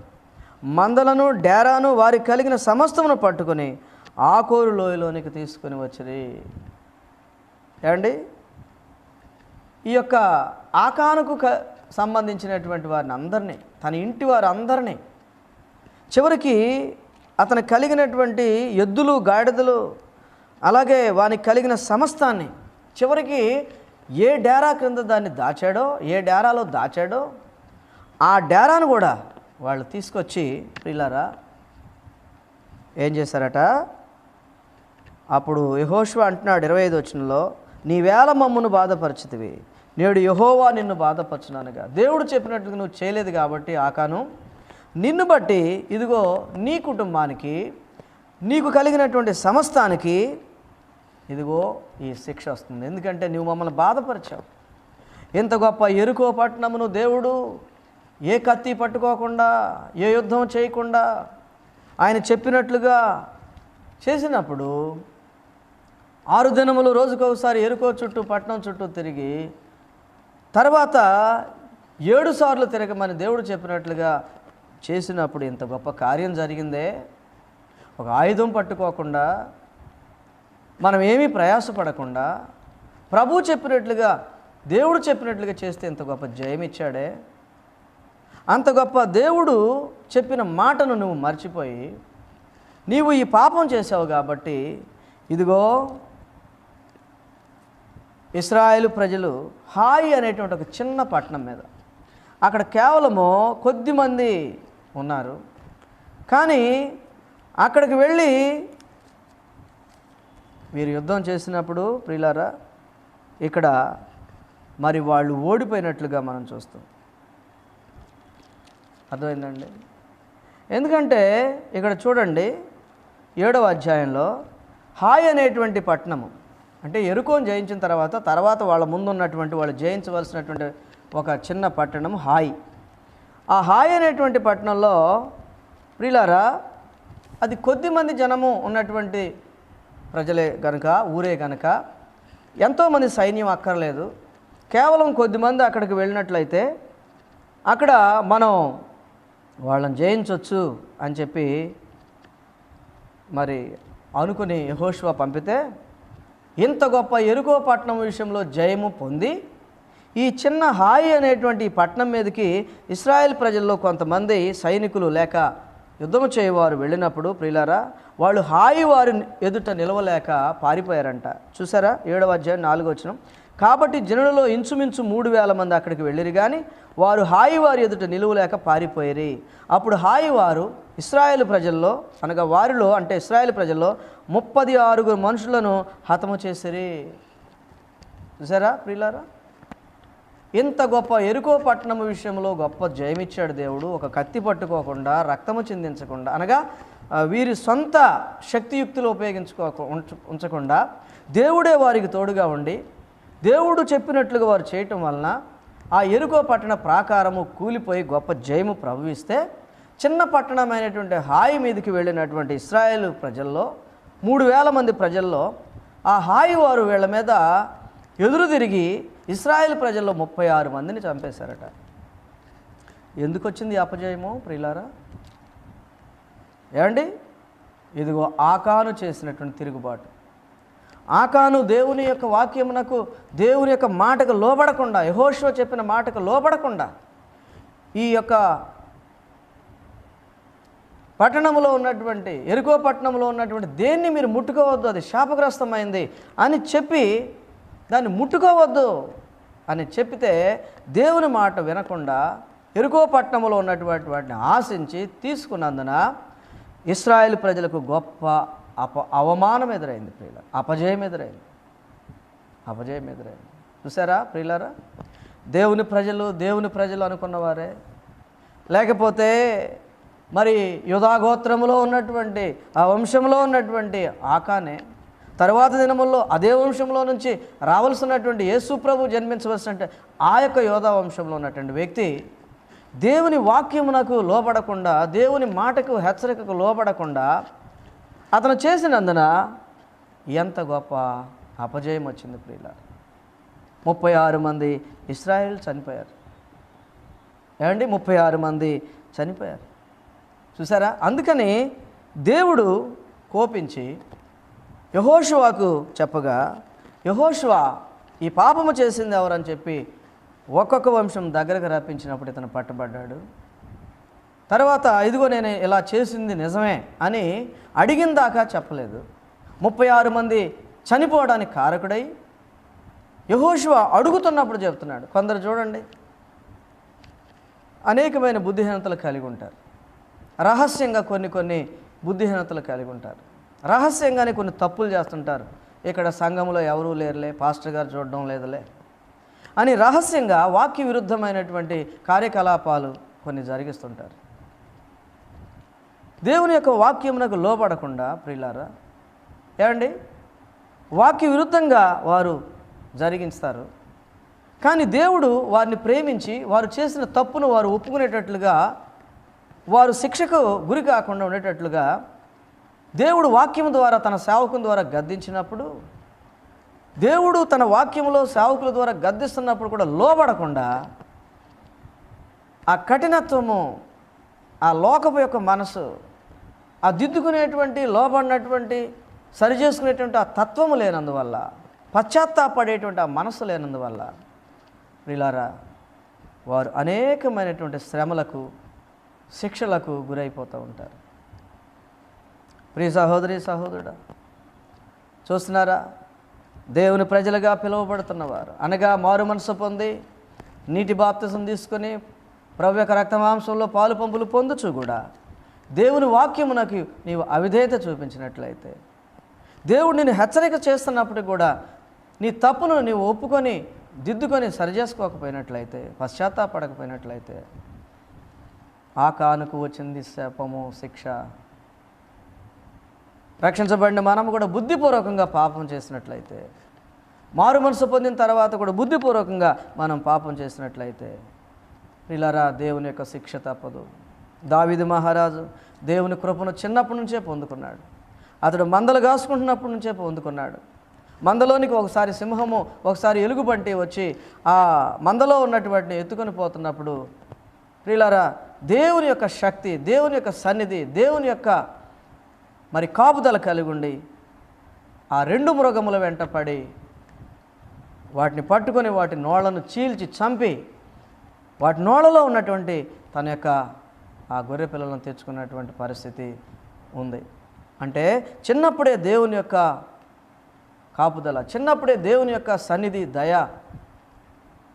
మందలను, డేరాను, వారికి కలిగిన సమస్తమును పట్టుకొని ఆకోరు లోయలోనికి తీసుకొని వచ్చిరి. ఏమండి, ఈ యొక్క ఆకానుకు సంబంధించినటువంటి వారిని అందరినీ, తన ఇంటి వారందరినీ, చివరికి అతనికి కలిగినటువంటి ఎద్దులు, గాడిదలు, అలాగే వానికి కలిగిన సమస్తాన్ని చివరికి ఏ డేరా క్రింద దాన్ని దాచాడో, ఏ డేరాలో దాచాడో ఆ డేరాను కూడా వాళ్ళు తీసుకొచ్చి ప్రియులారా ఏం చేశారట? అప్పుడు యెహోషువ అంటున్నాడు 25వ వచనంలో, నీవేళ మమ్మును బాధపరిచితివి, నేడు యెహోవా నిన్ను బాధపరచుననగా. దేవుడు చెప్పినట్టుగా నువ్వు చేయలేదు కాబట్టి ఆకాను, నిన్ను బట్టి ఇదిగో నీ కుటుంబానికి, నీకు కలిగినటువంటి సమస్తానికి ఇదిగో ఈ శిక్ష వస్తుంది. ఎందుకంటే నువ్వు మమ్మల్ని బాధపరిచావు. ఇంత గొప్ప యెరికో పట్టణమును దేవుడు ఏ కత్తి పట్టుకోకుండా, ఏ యుద్ధం చేయకుండా ఆయన చెప్పినట్లుగా చేసినప్పుడు 6 దినములు రోజుకొకసారి యెరికో చుట్టూ, పట్టణం చుట్టూ తిరిగి తర్వాత 7 సార్లు తిరగమని దేవుడు చెప్పినట్లుగా చేసినప్పుడు ఇంత గొప్ప కార్యం జరిగిందే. ఒక ఆయుధం పట్టుకోకుండా, మనం ఏమీ ప్రయాసపడకుండా, ప్రభు చెప్పినట్లుగా, దేవుడు చెప్పినట్లుగా చేస్తే ఇంత గొప్ప జయం ఇచ్చాడే. అంత గొప్ప దేవుడు చెప్పిన మాటను నువ్వు మర్చిపోయి నీవు ఈ పాపం చేసావు కాబట్టి ఇదిగో ఇశ్రాయేలు ప్రజలు హాయి అనేటువంటి ఒక చిన్న పట్టణం మీద, అక్కడ కేవలము కొద్దిమంది ఉన్నారు. కానీ అక్కడికి వెళ్ళి వీరు యుద్ధం చేసినప్పుడు ప్రియులారా, ఇక్కడ మరి వాళ్ళు ఓడిపోయినట్లుగా మనం చూస్తాం. అర్థమైందండి? ఎందుకంటే ఇక్కడ చూడండి 7వ అధ్యాయంలో హాయ్ అనేటువంటి పట్టణము, అంటే యెరికోను జయించిన తర్వాత వాళ్ళ ముందున్నటువంటి వాళ్ళు జయించవలసినటువంటి ఒక చిన్న పట్టణం హాయ్. ఆ హాయ్ అనేటువంటి పట్టణంలో ప్రియులారా, అది కొద్దిమంది జనము ఉన్నటువంటి ప్రజలే గనుక, ఊరే గనుక ఎంతోమంది సైన్యం అక్కర్లేదు. కేవలం కొద్దిమంది అక్కడికి వెళ్ళినట్లయితే అక్కడ మనం వాళ్ళని జయించవచ్చు అని చెప్పి మరి అనుకుని యెహోషువ పంపితే ఇంత గొప్ప యెరికో పట్టణం విషయంలో జయము పొంది ఈ చిన్న హాయి అనేటువంటి ఈ పట్టణం మీదకి ఇశ్రాయేల్ ప్రజల్లో కొంతమంది సైనికులు లేక యుద్ధము చేయవారు వెళ్ళినప్పుడు ప్రియులారా, వాళ్ళు హాయి వారి ఎదుట నిలవలేక పారిపోయారంట. చూసారా 7వ అధ్యాయం 4వ వచనం. కాబట్టి జనులలో ఇంచుమించు 3,000 మంది అక్కడికి వెళ్ళిరు, కానీ వారు హాయి వారి ఎదుట నిలువలేక పారిపోయిరి. అప్పుడు హాయి వారు ఇశ్రాయేలు ప్రజల్లో, అనగా వారిలో అంటే ఇశ్రాయేలు ప్రజల్లో 36 మనుషులను హతము చేసిరి. చూసారా ప్రియులారా, ఇంత గొప్ప యెరికో పట్టణం విషయంలో గొప్ప జయమిచ్చాడు దేవుడు. ఒక కత్తి పట్టుకోకుండా, రక్తము చిందించకుండా, అనగా వీరి సొంత శక్తియుక్తులు ఉంచకుండా దేవుడే వారికి తోడుగా ఉండి దేవుడు చెప్పినట్లుగా వారు చేయటం వలన ఆ యెరికో పట్టణ ప్రాకారము కూలిపోయి గొప్ప జయము ప్రభువిస్తే, చిన్న పట్టణమైనటువంటి హాయి మీదకి వెళ్ళినటువంటి ఇశ్రాయేలు ప్రజల్లో 3,000 మంది ప్రజల్లో ఆ హాయి వారు వీళ్ళ మీద ఎదురు తిరిగి ఇశ్రాయేల్ ప్రజల్లో 36 మందిని చంపేశారట. ఎందుకు వచ్చింది అపజయము ప్రియులారా? ఏమండి, ఇదిగో ఆకాను చేసినటువంటి తిరుగుబాటు. ఆకాను దేవుని యొక్క వాక్యమునకు, దేవుని యొక్క మాటకు లోబడకుండా, యెహోషువ చెప్పిన మాటకు లోబడకుండా ఈ యొక్క పట్టణంలో ఉన్నటువంటి యెరికో పట్టణంలో ఉన్నటువంటి దేన్ని మీరు ముట్టుకోవద్దు, అది శాపగ్రస్తమైంది అని చెప్పి దాన్ని ముట్టుకోవద్దు అని చెప్పితే దేవుని మాట వినకుండా యెరికో పట్టణంలో ఉన్నటువంటి వాటిని ఆశించి తీసుకున్నందున ఇశ్రాయేలు ప్రజలకు గొప్ప అవమానం ఎదురైంది ప్రియుల, అపజయం ఎదురైంది. చూసారా ప్రియులారా, దేవుని ప్రజలు అనుకున్నవారే, లేకపోతే మరి యూదాగోత్రములో ఉన్నటువంటి ఆ వంశంలో ఉన్నటువంటి ఆకానే తరువాత దినముల్లో అదే వంశంలో నుంచి రావాల్సినటువంటి యేసు ప్రభు జన్మించవలసినటువంటి ఆ యొక్క యోధా వంశంలో ఉన్నటువంటి వ్యక్తి దేవుని వాక్యమునకు లోబడకుండా, దేవుని మాటకు హెచ్చరికకు లోబడకుండా అతను చేసినందున ఎంత గొప్ప అపజయం వచ్చింది ప్రియులారా. 36 మంది ఇశ్రాయేల్ చనిపోయారు. ఏమండి, 36 మంది చనిపోయారు. చూసారా, అందుకని దేవుడు కోపించి యెహోషువకు చెప్పగా, యెహోషువ ఈ పాపము చేసింది ఎవరని చెప్పి ఒక్కొక్క వంశం దగ్గరకు రప్పించినప్పుడు ఇతను పట్టబడ్డాడు. తర్వాత ఇదిగో నేను ఇలా చేసింది నిజమే అని అడిగిన దాకా చెప్పలేదు. 36 మంది చనిపోవడానికి కారకుడై యెహోషువ అడుగుతున్నప్పుడు చెప్తున్నాడు. కొందరు చూడండి అనేకమైన బుద్ధిహీనతలు కలిగి ఉంటారు, రహస్యంగా కొన్ని బుద్ధిహీనతలు కలిగి ఉంటారు, రహస్యంగానే కొన్ని తప్పులు చేస్తుంటారు. ఇక్కడ సంఘంలో ఎవరూ లేరులే, పాస్టర్ గారు చూడడం లేదులే అని రహస్యంగా వాక్య విరుద్ధమైనటువంటి కార్యకలాపాలు కొన్ని జరిగిస్తుంటారు. దేవుని యొక్క వాక్యమునకు లోపడకుండా ప్రియులారా, ఏమండి, వాక్య విరుద్ధంగా వారు జరిగిస్తారు. కానీ దేవుడు వారిని ప్రేమించి వారు చేసిన తప్పును వారు ఒప్పుకునేటట్లుగా, వారు శిక్షకు గురి కాకుండా ఉండేటట్లుగా దేవుడు వాక్యం ద్వారా తన సేవకుని ద్వారా గద్దించినప్పుడు దేవుడు తన వాక్యంలో సేవకుల ద్వారా గద్దిస్తున్నప్పుడు కూడా లోబడకుండా ఆ కఠినత్వము, ఆ లోకపు యొక్క మనసు, ఆ దిద్దుకునేటువంటి లోబడినటువంటి సరి చేసుకునేటువంటి ఆ తత్వము లేనందువల్ల, పశ్చాత్తాపడేటువంటి ఆ మనసు లేనందువల్ల ప్రియులారా వారు అనేకమైనటువంటి శ్రమలకు, శిక్షలకు గురైపోతూ ఉంటారు. ప్రియ సహోదరి సహోదరుడా, చూస్తున్నారా? దేవుని ప్రజలుగా పిలువబడుతున్నవారు అనగా మారు మనసు పొంది నీటి బాప్తిసం తీసుకొని ప్రభు యొక్క రక్తమాంసంలో పాలు పంపులు పొందుచు కూడా దేవుని వాక్యమునకు నీవు అవిధేయత చూపించినట్లయితే, దేవుడు నిన్ను హెచ్చరిక చేస్తున్నప్పటికీ కూడా నీ తప్పును నీవు ఒప్పుకొని దిద్దుకొని సరిచేసుకోకపోయినట్లయితే, పశ్చాత్తాపడకపోయినట్లయితే ఆకానుకు వచ్చింది శాపము, శిక్ష. రక్షించబడిన మనము కూడా బుద్ధిపూర్వకంగా పాపం చేసినట్లయితే, మారు మనసు పొందిన తర్వాత కూడా బుద్ధిపూర్వకంగా మనం పాపం చేసినట్లయితే ప్రియులారా దేవుని యొక్క శిక్ష తప్పదు. దావీదు మహారాజు దేవుని కృపను చిన్నప్పటి నుంచే పొందుకున్నాడు. అతడు మందలు కాసుకుంటున్నప్పటి నుంచే పొందుకున్నాడు. మందలోనికి ఒకసారి సింహము, ఒకసారి ఎలుగుబంటి వచ్చి ఆ మందలో ఉన్నటువంటి ఎత్తుకొని పోతున్నప్పుడు ప్రియులారా దేవుని యొక్క శక్తి, దేవుని యొక్క సన్నిధి, దేవుని యొక్క మరి కాపుదల కలిగి ఉండి ఆ రెండు మృగముల వెంట పడి వాటిని పట్టుకొని వాటి నోళ్లను చీల్చి చంపి వాటి నోళ్లలో ఉన్నటువంటి తన యొక్క ఆ గొర్రె పిల్లలను తెచ్చుకున్నటువంటి పరిస్థితి ఉంది. అంటే చిన్నప్పుడే దేవుని యొక్క కాపుదల, చిన్నప్పుడే దేవుని యొక్క సన్నిధి, దయ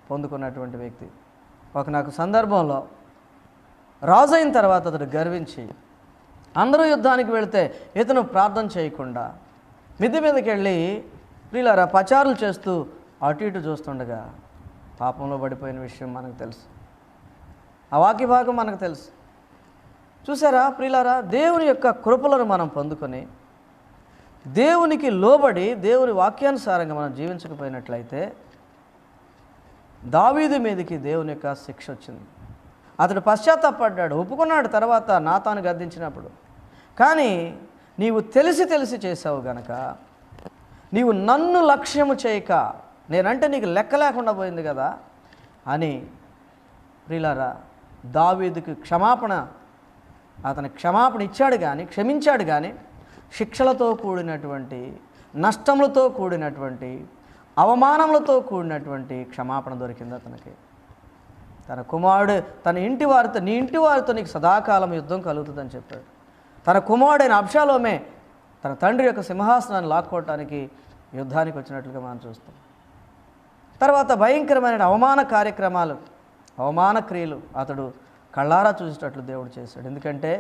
పొందుకున్నటువంటి వ్యక్తి. నాకు సందర్భంలో రాజు అయిన తర్వాత అతడు గర్వించి అందరూ యుద్ధానికి వెళితే ఇతను ప్రార్థన చేయకుండా మిద్దె మీదకి వెళ్ళి ప్రియులారా పచారులు చేస్తూ అటు ఇటు చూస్తుండగా పాపంలో పడిపోయిన విషయం మనకు తెలుసు. ఆ వాక్య భాగం మనకు తెలుసు. చూసారా ప్రియులారా, దేవుని యొక్క కృపలను మనం పొందుకొని దేవునికి లోబడి దేవుని వాక్యానుసారంగా మనం జీవించకపోయినట్లయితే దావీదు మీదకి దేవుని యొక్క శిక్ష వచ్చింది. అతడు పశ్చాత్తాపడ్డాడు, ఒప్పుకున్నాడు తర్వాత నాతాను గద్దించినప్పుడు. కానీ నీవు తెలిసి చేసావు గనక, నీవు నన్ను లక్ష్యము చేయక, నేనంటే నీకు లెక్క లేకుండా పోయింది కదా అని ప్రియులారా దావీదుకు అతని క్షమాపణ ఇచ్చాడు కానీ, క్షమించాడు కానీ శిక్షలతో కూడినటువంటి, నష్టములతో కూడినటువంటి, అవమానములతో కూడినటువంటి క్షమాపణ దొరికింది అతనికి. తన కుమారుడు తన ఇంటి వారితో, నీ ఇంటి వారితో నీకు సదాకాలం యుద్ధం కలుగుతుందని చెప్పాడు. తన కుమారుడైన అబ్షాలోమే తన తండ్రి యొక్క సింహాసనాన్ని లాక్కోవటానికి యుద్ధానికి వచ్చినట్లుగా మనం చూస్తాం. తర్వాత భయంకరమైన అవమాన కార్యక్రమాలు, అవమాన క్రియలు అతడు కళ్ళారా చూసేటట్లు దేవుడు చేశాడు. ఎందుకంటే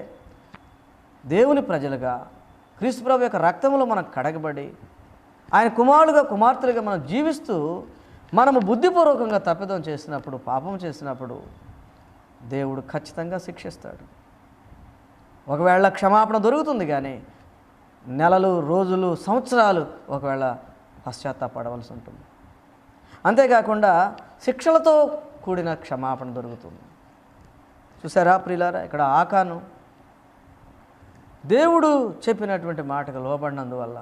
దేవుని ప్రజలుగా క్రీస్తు ప్రభు యొక్క రక్తంలో మనం కడగబడి ఆయన కుమారుడుగా, కుమార్తెలుగా మనం జీవిస్తూ మనము బుద్ధిపూర్వకంగా తప్పిదం చేసినప్పుడు, పాపం చేసినప్పుడు దేవుడు ఖచ్చితంగా శిక్షిస్తాడు. ఒకవేళ క్షమాపణ దొరుకుతుంది కానీ నెలలు, రోజులు, సంవత్సరాలు ఒకవేళ పశ్చాత్తాపడవలసి ఉంటుంది. అంతేకాకుండా శిక్షలతో కూడిన క్షమాపణ దొరుకుతుంది. చూసారా ప్రియులారా, ఇక్కడ ఆకాను దేవుడు చెప్పినటువంటి మాటకు లోబడినందువల్ల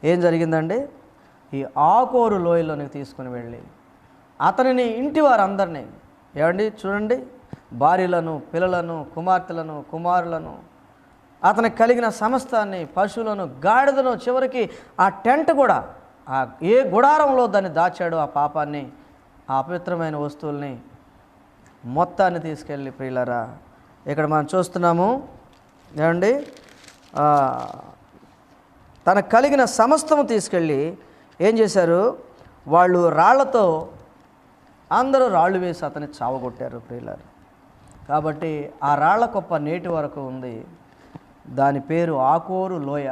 ఏం జరిగిందండి? ఈ ఆకోరు లోయలోనికి తీసుకుని వెళ్ళి అతనిని, ఇంటి వారందరినీ, ఏమండి చూడండి, భార్యలను, పిల్లలను, కుమార్తెలను, కుమారులను, అతనికి కలిగిన సమస్తాన్ని, పశువులను, గాడిదను, చివరికి ఆ టెంట్ కూడా, ఆ ఏ గుడారంలో దాన్ని దాచాడో ఆ పాపాన్ని, ఆ అపవిత్రమైన వస్తువుల్ని మొత్తాన్ని తీసుకెళ్ళి ప్రియులారా ఇక్కడ మనం చూస్తున్నాము. ఏమండి తనకు కలిగిన సమస్తము తీసుకెళ్ళి ఏం చేశారు? వాళ్ళు రాళ్లతో, అందరూ రాళ్ళు వేసి అతన్ని చావగొట్టారు ప్రియులారా. కాబట్టి ఆ రాళ్ల కుప్ప నేటి వరకు ఉంది. దాని పేరు ఆకోరు లోయ,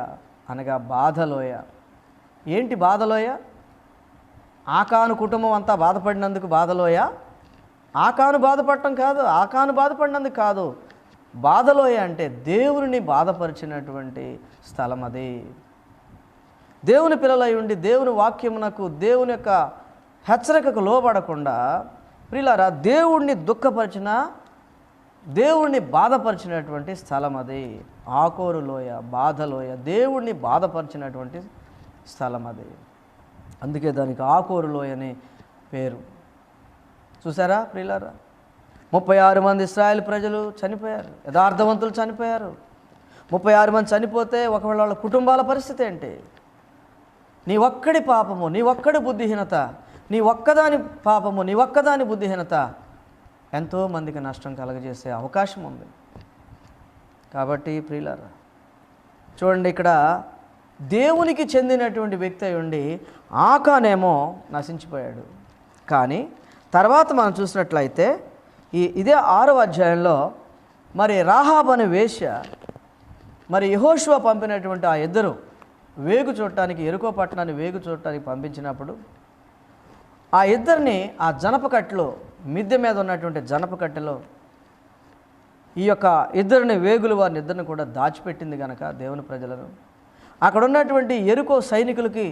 అనగా బాధలోయ. ఏంటి బాధలోయ? ఆకాను కుటుంబం అంతా బాధపడినందుకు బాధలోయ? ఆకాను బాధపడటం కాదు, ఆకాను బాధపడినందుకు కాదు. బాధలోయ అంటే దేవుని బాధపరిచినటువంటి స్థలం అది. దేవుని పిల్లలై ఉండి దేవుని వాక్యమునకు, దేవుని యొక్క హెచ్చరికకు లోబడకుండా ప్రియులారా దేవుణ్ణి దుఃఖపరిచిన, దేవుణ్ణి బాధపరిచినటువంటి స్థలం అది. ఆకోరు లోయ, బాధలోయ, దేవుణ్ణి బాధపరిచినటువంటి స్థలం అది. అందుకే దానికి ఆకోరు లోయ అనే పేరు. చూసారా ప్రియులారా, 36 మంది ఇశ్రాయేలు ప్రజలు చనిపోయారు, యథార్థవంతులు చనిపోయారు. 36 మంది చనిపోతే ఒకవేళ వాళ్ళ కుటుంబాల పరిస్థితి ఏంటి? నీ ఒక్కడి పాపము, నీ ఒక్కడి బుద్ధిహీనత, నీ ఒక్కదాని పాపము, నీ ఒక్కదాని బుద్ధిహీనత ఎంతోమందికి నష్టం కలగజేసే అవకాశం ఉంది. కాబట్టి ప్రియులారా చూడండి, ఇక్కడ దేవునికి చెందినటువంటి వ్యక్తి అయి ఉండి ఆకానేమో నశించిపోయాడు. కానీ తర్వాత మనం చూసినట్లయితే ఇదే 6వ అధ్యాయంలో మరి రాహాబు అనే వేశ్య మరి యెహోషువ పంపినటువంటి ఆ ఇద్దరు వేగు చూడటానికి, యెరికో పట్టణాన్ని వేగు చూడటానికి పంపించినప్పుడు ఆ ఇద్దరిని ఆ జనపకట్టలో, మిద్దె మీద ఉన్నటువంటి జనపకట్టెలో ఈ యొక్క ఇద్దరిని, వేగులు వారిని ఇద్దరిని కూడా దాచిపెట్టింది కనుక దేవుని ప్రజలను అక్కడ ఉన్నటువంటి యెరికో సైనికులకి,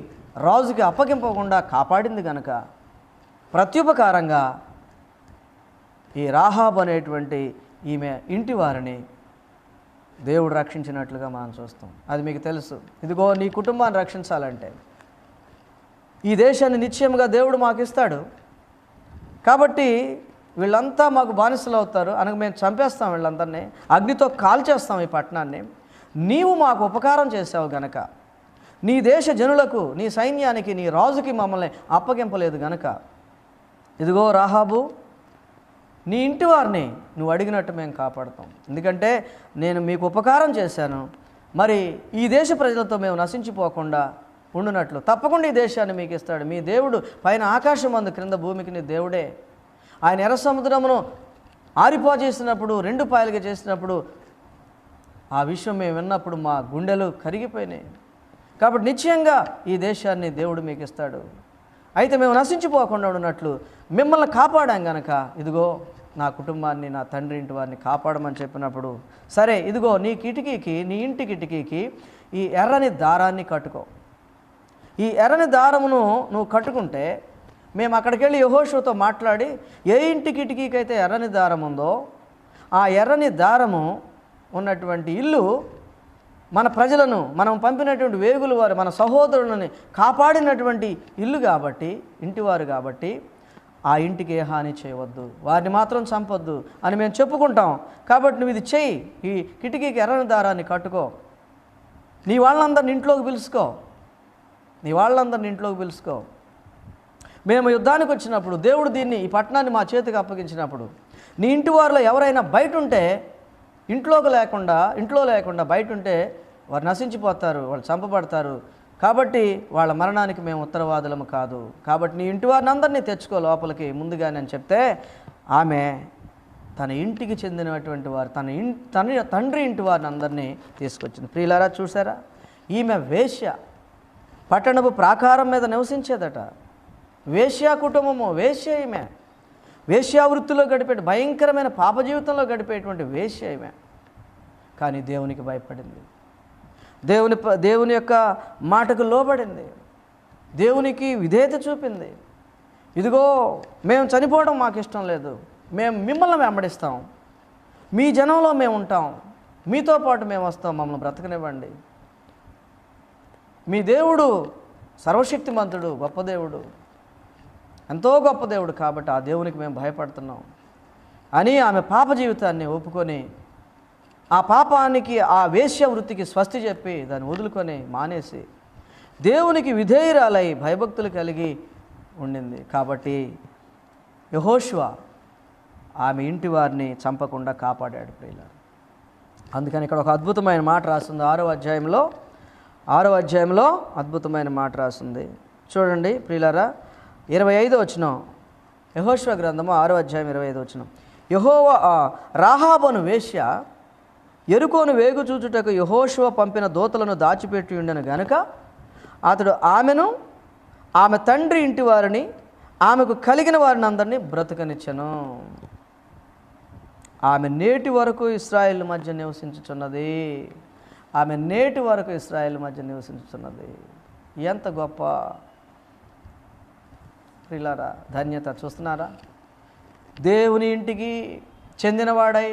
రాజుకి అప్పగింపకుండా కాపాడింది కనుక ప్రత్యుపకారంగా ఈ రాహాబు అనేటువంటి ఈమె ఇంటి వారిని దేవుడు రక్షించినట్లుగా మనం చూస్తాం. అది మీకు తెలుసు. ఇదిగో నీ కుటుంబాన్ని రక్షించాలంటే ఈ దేశాన్ని నిశ్చయంగా దేవుడు మాకు ఇస్తాడు, కాబట్టి వీళ్ళంతా మాకు బానిసలు అవుతారు అనగా మేము చంపేస్తాం, వీళ్ళందరినీ అగ్నితో కాల్చేస్తాం ఈ పట్టణాన్ని. నీవు మాకు ఉపకారం చేసావు గనక, నీ దేశ జనులకు, నీ సైన్యానికి, నీ రాజుకి మమ్మల్ని అప్పగింపలేదు గనక ఇదిగో రాహాబు, నీ ఇంటి వారిని నువ్వు అడిగినట్టు మేము కాపాడుతాం. ఎందుకంటే నేను మీకు ఉపకారం చేశాను, మరి ఈ దేశ ప్రజలతో మేము నశించిపోకుండా ఉండునట్లు తప్పకుండా ఈ దేశాన్ని మీకు ఇస్తాడు. మీ దేవుడు పైన ఆకాశం అందు, క్రింద భూమికి నీ దేవుడే. ఆయన ఎర్ర సముద్రమును ఆరిపోజేసినప్పుడు, 2 పాయలుగా చేసినప్పుడు ఆ విషయం మేము విన్నప్పుడు మా గుండెలు కరిగిపోయినాయి. కాబట్టి నిశ్చయంగా ఈ దేశాన్ని దేవుడు మీకు ఇస్తాడు. అయితే మేము నశించిపోకుండా ఉన్నట్లు మిమ్మల్ని కాపాడాం గనక ఇదిగో నా కుటుంబాన్ని, నా తండ్రి ఇంటి వారిని కాపాడమని చెప్పినప్పుడు, సరే ఇదిగో నీ కిటికీకి, నీ ఇంటి కిటికీకి ఈ ఎర్రని దారాన్ని కట్టుకో. ఈ ఎర్రని దారమును నువ్వు కట్టుకుంటే మేము అక్కడికి వెళ్ళి యెహోషువతో మాట్లాడి ఏ ఇంటి కిటికీకి అయితే ఎర్రని దారం ఉందో ఆ ఎర్రని దారము ఉన్నటువంటి ఇల్లు మన ప్రజలను, మనం పంపినటువంటి వేగులు వారు, మన సహోదరులని కాపాడినటువంటి ఇల్లు కాబట్టి, ఇంటివారు కాబట్టి ఆ ఇంటికి ఏ హాని చేయవద్దు, వారిని మాత్రం చంపొద్దు అని మేము చెప్పుకుంటాం. కాబట్టి నువ్వు ఇది చెయ్యి, ఈ కిటికీకి ఎర్రని దారాన్ని కట్టుకో, నీ వాళ్ళందరిని ఇంట్లోకి పిలుచుకో, నీ వాళ్ళందరిని ఇంట్లోకి పిలుచుకో. మేము యుద్ధానికి వచ్చినప్పుడు దేవుడు దీన్ని, ఈ పట్టణాన్ని మా చేతికి అప్పగించినప్పుడు నీ ఇంటి వారిలో ఎవరైనా బయట ఉంటే, ఇంట్లో లేకుండా బయట ఉంటే వారు నశించిపోతారు, వాళ్ళు చంపబడతారు. కాబట్టి వాళ్ళ మరణానికి మేము ఉత్తరవాదులము కాదు. కాబట్టి నీ ఇంటి వారిని అందరినీ తెచ్చుకో లోపలికి ముందుగానే అని చెప్తే ఆమె తన ఇంటికి చెందినటువంటి వారు, తన తండ్రి ఇంటి వారిని అందరినీ తీసుకొచ్చింది. ప్రియులారా చూసారా, ఈమె వేశ్య, పట్టణపు ప్రాకారం మీద నివసించేదట. వేశ్యా కుటుంబము, వేశ్య ఈమె, వేశ్యావృత్తిలో గడిపే, భయంకరమైన పాప జీవితంలో గడిపేటువంటి వేశ్య ఈమె. కానీ దేవునికి భయపడింది, దేవుని యొక్క మాటకు లోబడింది, దేవునికి విధేయత చూపింది. ఇదిగో మేము చనిపోవడం మాకు ఇష్టం లేదు, మేము మిమ్మల్ని వెంబడిస్తాం, మీ జనంలో మేము ఉంటాం, మీతో పాటు మేము వస్తాం, మమ్మల్ని బ్రతకనివ్వండి. మీ దేవుడు సర్వశక్తిమంతుడు, గొప్ప దేవుడు, ఎంతో గొప్ప దేవుడు, కాబట్టి ఆ దేవునికి మేము భయపడుతున్నాం అని ఆమె పాప జీవితాన్ని ఒప్పుకొని, ఆ పాపానికి, ఆ వేశ్య వృత్తికి స్వస్తి చెప్పి దాన్ని వదులుకొని మానేసి దేవునికి విధేయురాలై భయభక్తులు కలిగి ఉండింది. కాబట్టి యెహోషువ ఆమె ఇంటి వారిని చంపకుండా కాపాడాడు ప్రియులారా. అందుకని ఇక్కడ ఒక అద్భుతమైన మాట రాస్తుంది 6వ అధ్యాయంలో అద్భుతమైన మాట రాస్తుంది. చూడండి ప్రియులారా, 25వ వచనం, యెహోషువ గ్రంథము 6వ అధ్యాయం 25వ వచనం. రాహాబును వేశ్య యెరికోను వేగు చూచుటకు యెహోషువ పంపిన దూతలను దాచిపెట్టి ఉండెను గనుక అతడు ఆమెను, ఆమె తండ్రి ఇంటి వారిని, ఆమెకు కలిగిన వారిని అందరినీ బ్రతకనిచ్చెను. ఆమె నేటి వరకు ఇశ్రాయేలు మధ్య నివసించుచున్నది. ఆమె నేటి వరకు ఇశ్రాయేలు మధ్య నివసించుచున్నది. ఎంత గొప్ప ప్రియులారా ధన్యత. చూస్తున్నారా, దేవుని ఇంటికి చెందినవాడై,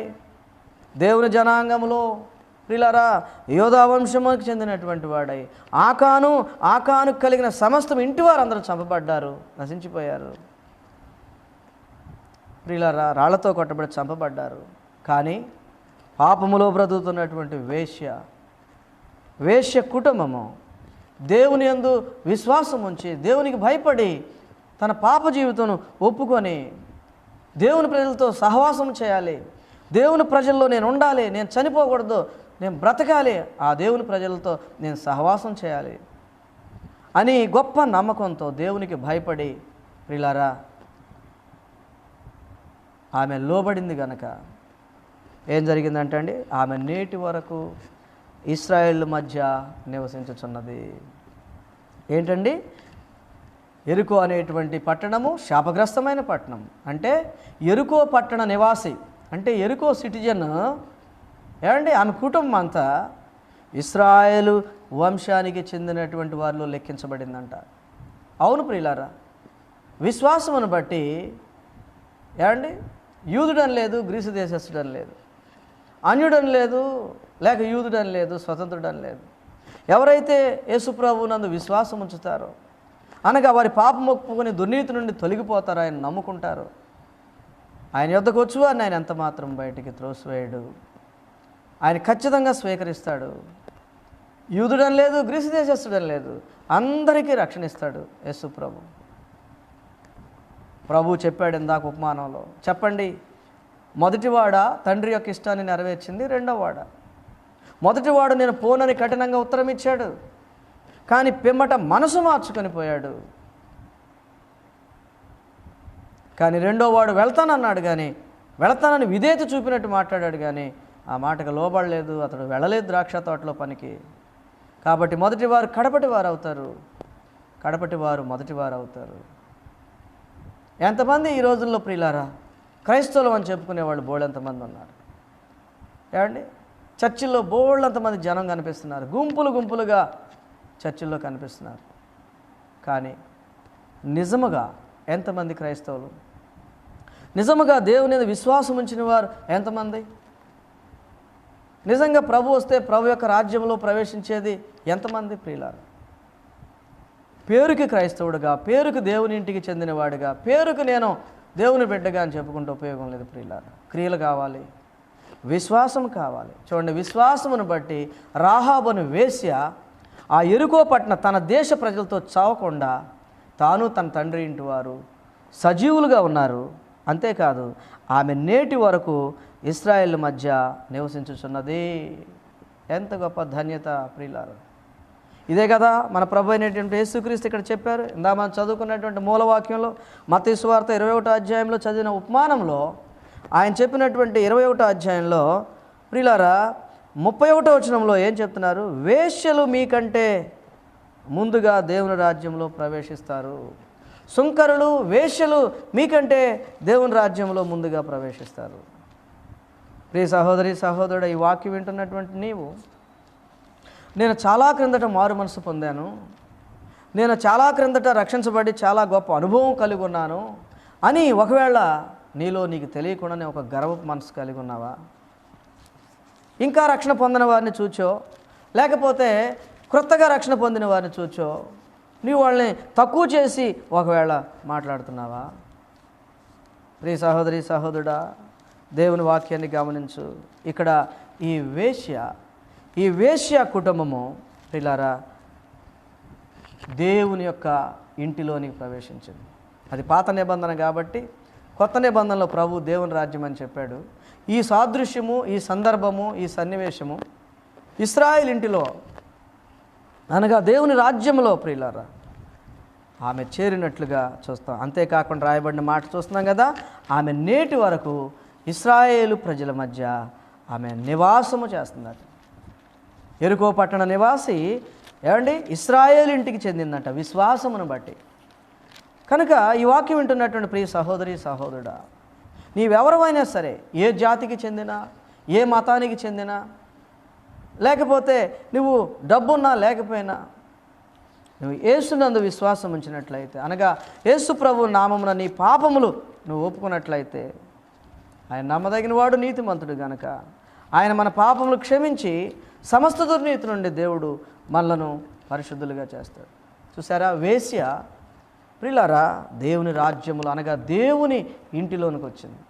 దేవుని జనాంగములో ప్రియులారా, యోధా వంశముకు చెందినటువంటి వాడై ఆకాను కలిగిన సమస్తం ఇంటి వారు అందరూ చంపబడ్డారు, నశించిపోయారు. ప్రియులారా, రాళ్లతో కొట్టబడి చంపబడ్డారు. కానీ పాపములో బ్రతుకుతున్నటువంటి వేశ్య కుటుంబము దేవుని యందు విశ్వాసం ఉంచి, దేవునికి భయపడి, తన పాప జీవితం ఒప్పుకొని దేవుని ప్రజలతో సహవాసం చేయాలి, దేవుని ప్రజల్లో నేను ఉండాలి, నేను చనిపోకూడదు, నేను బ్రతకాలి, ఆ దేవుని ప్రజలతో నేను సహవాసం చేయాలి అని గొప్ప నమ్మకంతో దేవునికి భయపడి, ప్రియులారా, ఆమె లోబడింది గనక ఏం జరిగిందంటే అండి, ఆమె నేటి వరకు ఇశ్రాయేలు మధ్య నివసించుచున్నది. ఏంటండి, యెరికో అనేటువంటి పట్టణము శాపగ్రస్తమైన పట్టణం. అంటే యెరికో పట్టణ నివాసి, అంటే యెరికో సిటిజన్ ఏమండి, ఆమె కుటుంబం అంతా ఇశ్రాయేలు వంశానికి చెందినటువంటి వారిలో లెక్కించబడిందంట. అవును ప్రియులారా, విశ్వాసమును బట్టి ఏమండి, యూదుడని లేదు, గ్రీసు దేశస్థుడని లేదు, అన్యుడని లేదు, లేక యూదుడని లేదు, స్వతంత్రుడని లేదు. ఎవరైతే యేసుప్రభు నందు విశ్వాసం ఉంచుతారో, అనగా వారి పాపం ఒప్పుకొని దుర్నీతి నుండి తొలగిపోతారో, ఆయన నమ్ముకుంటారు, ఆయన యొద్దకు వచ్చు అని ఆయన ఎంత మాత్రం బయటికి త్రోసివేయడు. ఆయన ఖచ్చితంగా స్వీకరిస్తాడు. యూదుడని లేదు, గ్రీసు దేశస్థుడని లేదు, అందరికీ రక్షణ ఇస్తాడు యేసుప్రభు. ప్రభు చెప్పాడు ఇందాక ఉపమానంలో, చెప్పండి, మొదటివాడ తండ్రి యొక్క ఇష్టాన్ని నెరవేర్చింది, రెండోవాడ. మొదటివాడు నేను పోనని కఠినంగా ఉత్తరం ఇచ్చాడు, కానీ పిమ్మట మనసు మార్చుకొని పోయాడు. కానీ రెండోవాడు వెళ్తానన్నాడు, కానీ వెళతానని విధేయత చూపినట్టు మాట్లాడాడు, కానీ ఆ మాటకు లోబడలేదు, అతడు వెళ్ళలేదు ద్రాక్ష తోటలో పనికి. కాబట్టి మొదటివారు కడపటి వారు అవుతారు, కడపటి వారు మొదటివారు అవుతారు. ఎంతమంది ఈ రోజుల్లో ప్రియులారా క్రైస్తవులు అని చెప్పుకునేవాళ్ళు బోళ్ళెంతమంది ఉన్నారు ఏమండి. చర్చిల్లో బోళ్ళంతమంది జనం కనిపిస్తున్నారు, గుంపులుగా చర్చిల్లో కనిపిస్తున్నారు. కానీ నిజముగా ఎంతమంది క్రైస్తవులు, నిజముగా దేవుని మీద విశ్వాసం ఉంచిన వారు ఎంతమంది? నిజంగా ప్రభు వస్తే ప్రభు యొక్క రాజ్యంలో ప్రవేశించేది ఎంతమంది ప్రియులారా? పేరుకి క్రైస్తవుడుగా, పేరుకు దేవుని ఇంటికి చెందినవాడుగా, పేరుకు నేను దేవుని బిడ్డగా అని చెప్పుకుంటే ఉపయోగం లేదు ప్రియులారా. క్రియలు కావాలి, విశ్వాసం కావాలి. చూడండి, విశ్వాసమును బట్టి రాహాబును వేశ్య ఆ యెరికో పట్టణ తన దేశ ప్రజలతో చావకుండా తాను తన తండ్రి ఇంటి వారు సజీవులుగా ఉన్నారు. అంతేకాదు, ఆమె నేటి వరకు ఇశ్రాయేలు మధ్య నివసించుచున్నది. ఎంత గొప్ప ధన్యత ప్రియులారా. ఇదే కదా మన ప్రభు అయినటువంటి యేసుక్రీస్తు ఇక్కడ చెప్పారు. ఇందా మనం చదువుకున్నటువంటి మూలవాక్యంలో మత్తయి సువార్త 21వ అధ్యాయంలో చదివిన ఉపమానంలో ఆయన చెప్పినటువంటి 21వ అధ్యాయంలో ప్రియులారా 31వ వచనంలో ఏం చెప్తున్నారు? వేశ్యలు మీకంటే ముందుగా దేవుని రాజ్యంలో ప్రవేశిస్తారు. సుంకరులు, వేశ్యలు మీకంటే దేవుని రాజ్యంలో ముందుగా ప్రవేశిస్తారు. ప్రియ సహోదరి సహోదరుడు, ఈ వాక్యం వింటున్నటువంటి నీవు, నేను చాలా క్రిందట మారు మనసు పొందాను, నేను చాలా క్రిందట రక్షించబడి చాలా గొప్ప అనుభవం కలిగి ఉన్నాను అని ఒకవేళ నీలో నీకు తెలియకుండానే ఒక గర్వపు మనసు కలిగి ఉన్నావా? ఇంకా రక్షణ పొందిన వారిని చూచో, లేకపోతే క్రొత్తగా రక్షణ పొందిన వారిని చూచో నీవు వాళ్ళని తక్కువ చేసి ఒకవేళ మాట్లాడుతున్నావా? ప్రియ సహోదరి సహోదరుడా, దేవుని వాక్యాన్ని గమనించు. ఇక్కడ ఈ వేశ్య కుటుంబము ప్రియులారా దేవుని యొక్క ఇంటిలోనికి ప్రవేశించింది. అది పాత నిబంధన కాబట్టి కొత్త నిబంధనలో ప్రభు దేవుని రాజ్యం అని చెప్పాడు. ఈ సాదృశ్యము, ఈ సందర్భము, ఈ సన్నివేశము ఇశ్రాయేలు ఇంటిలో అనగా దేవుని రాజ్యంలో ప్రియులారా ఆమె చేరినట్లుగా చూస్తాం. అంతేకాకుండా రాయబడిన మాట చూస్తున్నాం కదా, ఆమె నేటి వరకు ఇశ్రాయేలు ప్రజల మధ్య ఆమె నివాసము చేస్తున్నారు. యెరికో పట్టణ నివాసి ఏమండి ఇశ్రాయేలు ఇంటికి చెందిందంట విశ్వాసమును బట్టి. కనుక ఈ వాక్యం వింటున్నటువంటి ప్రియ సహోదరి సహోదరుడా, నీవెవరైనా సరే, ఏ జాతికి చెందినా, ఏ మతానికి చెందినా, లేకపోతే నువ్వు డబ్బున్నా లేకపోయినా, నువ్వు యేసునందు విశ్వాసం ఉంచినట్లయితే, అనగా యేసు ప్రభు నామమున నీ పాపములు నువ్వు ఒప్పుకున్నట్లయితే, ఆయన నమ్మదగిన వాడు నీతిమంతుడు గనక ఆయన మన పాపములు క్షమించి సమస్త దుర్నీతి నుండి దేవుడు మనలను పరిశుద్ధులుగా చేస్తాడు. చూసారా, వేశ్య ప్రియులారా దేవుని రాజ్యములు అనగా దేవుని ఇంటిలోనికి వచ్చింది,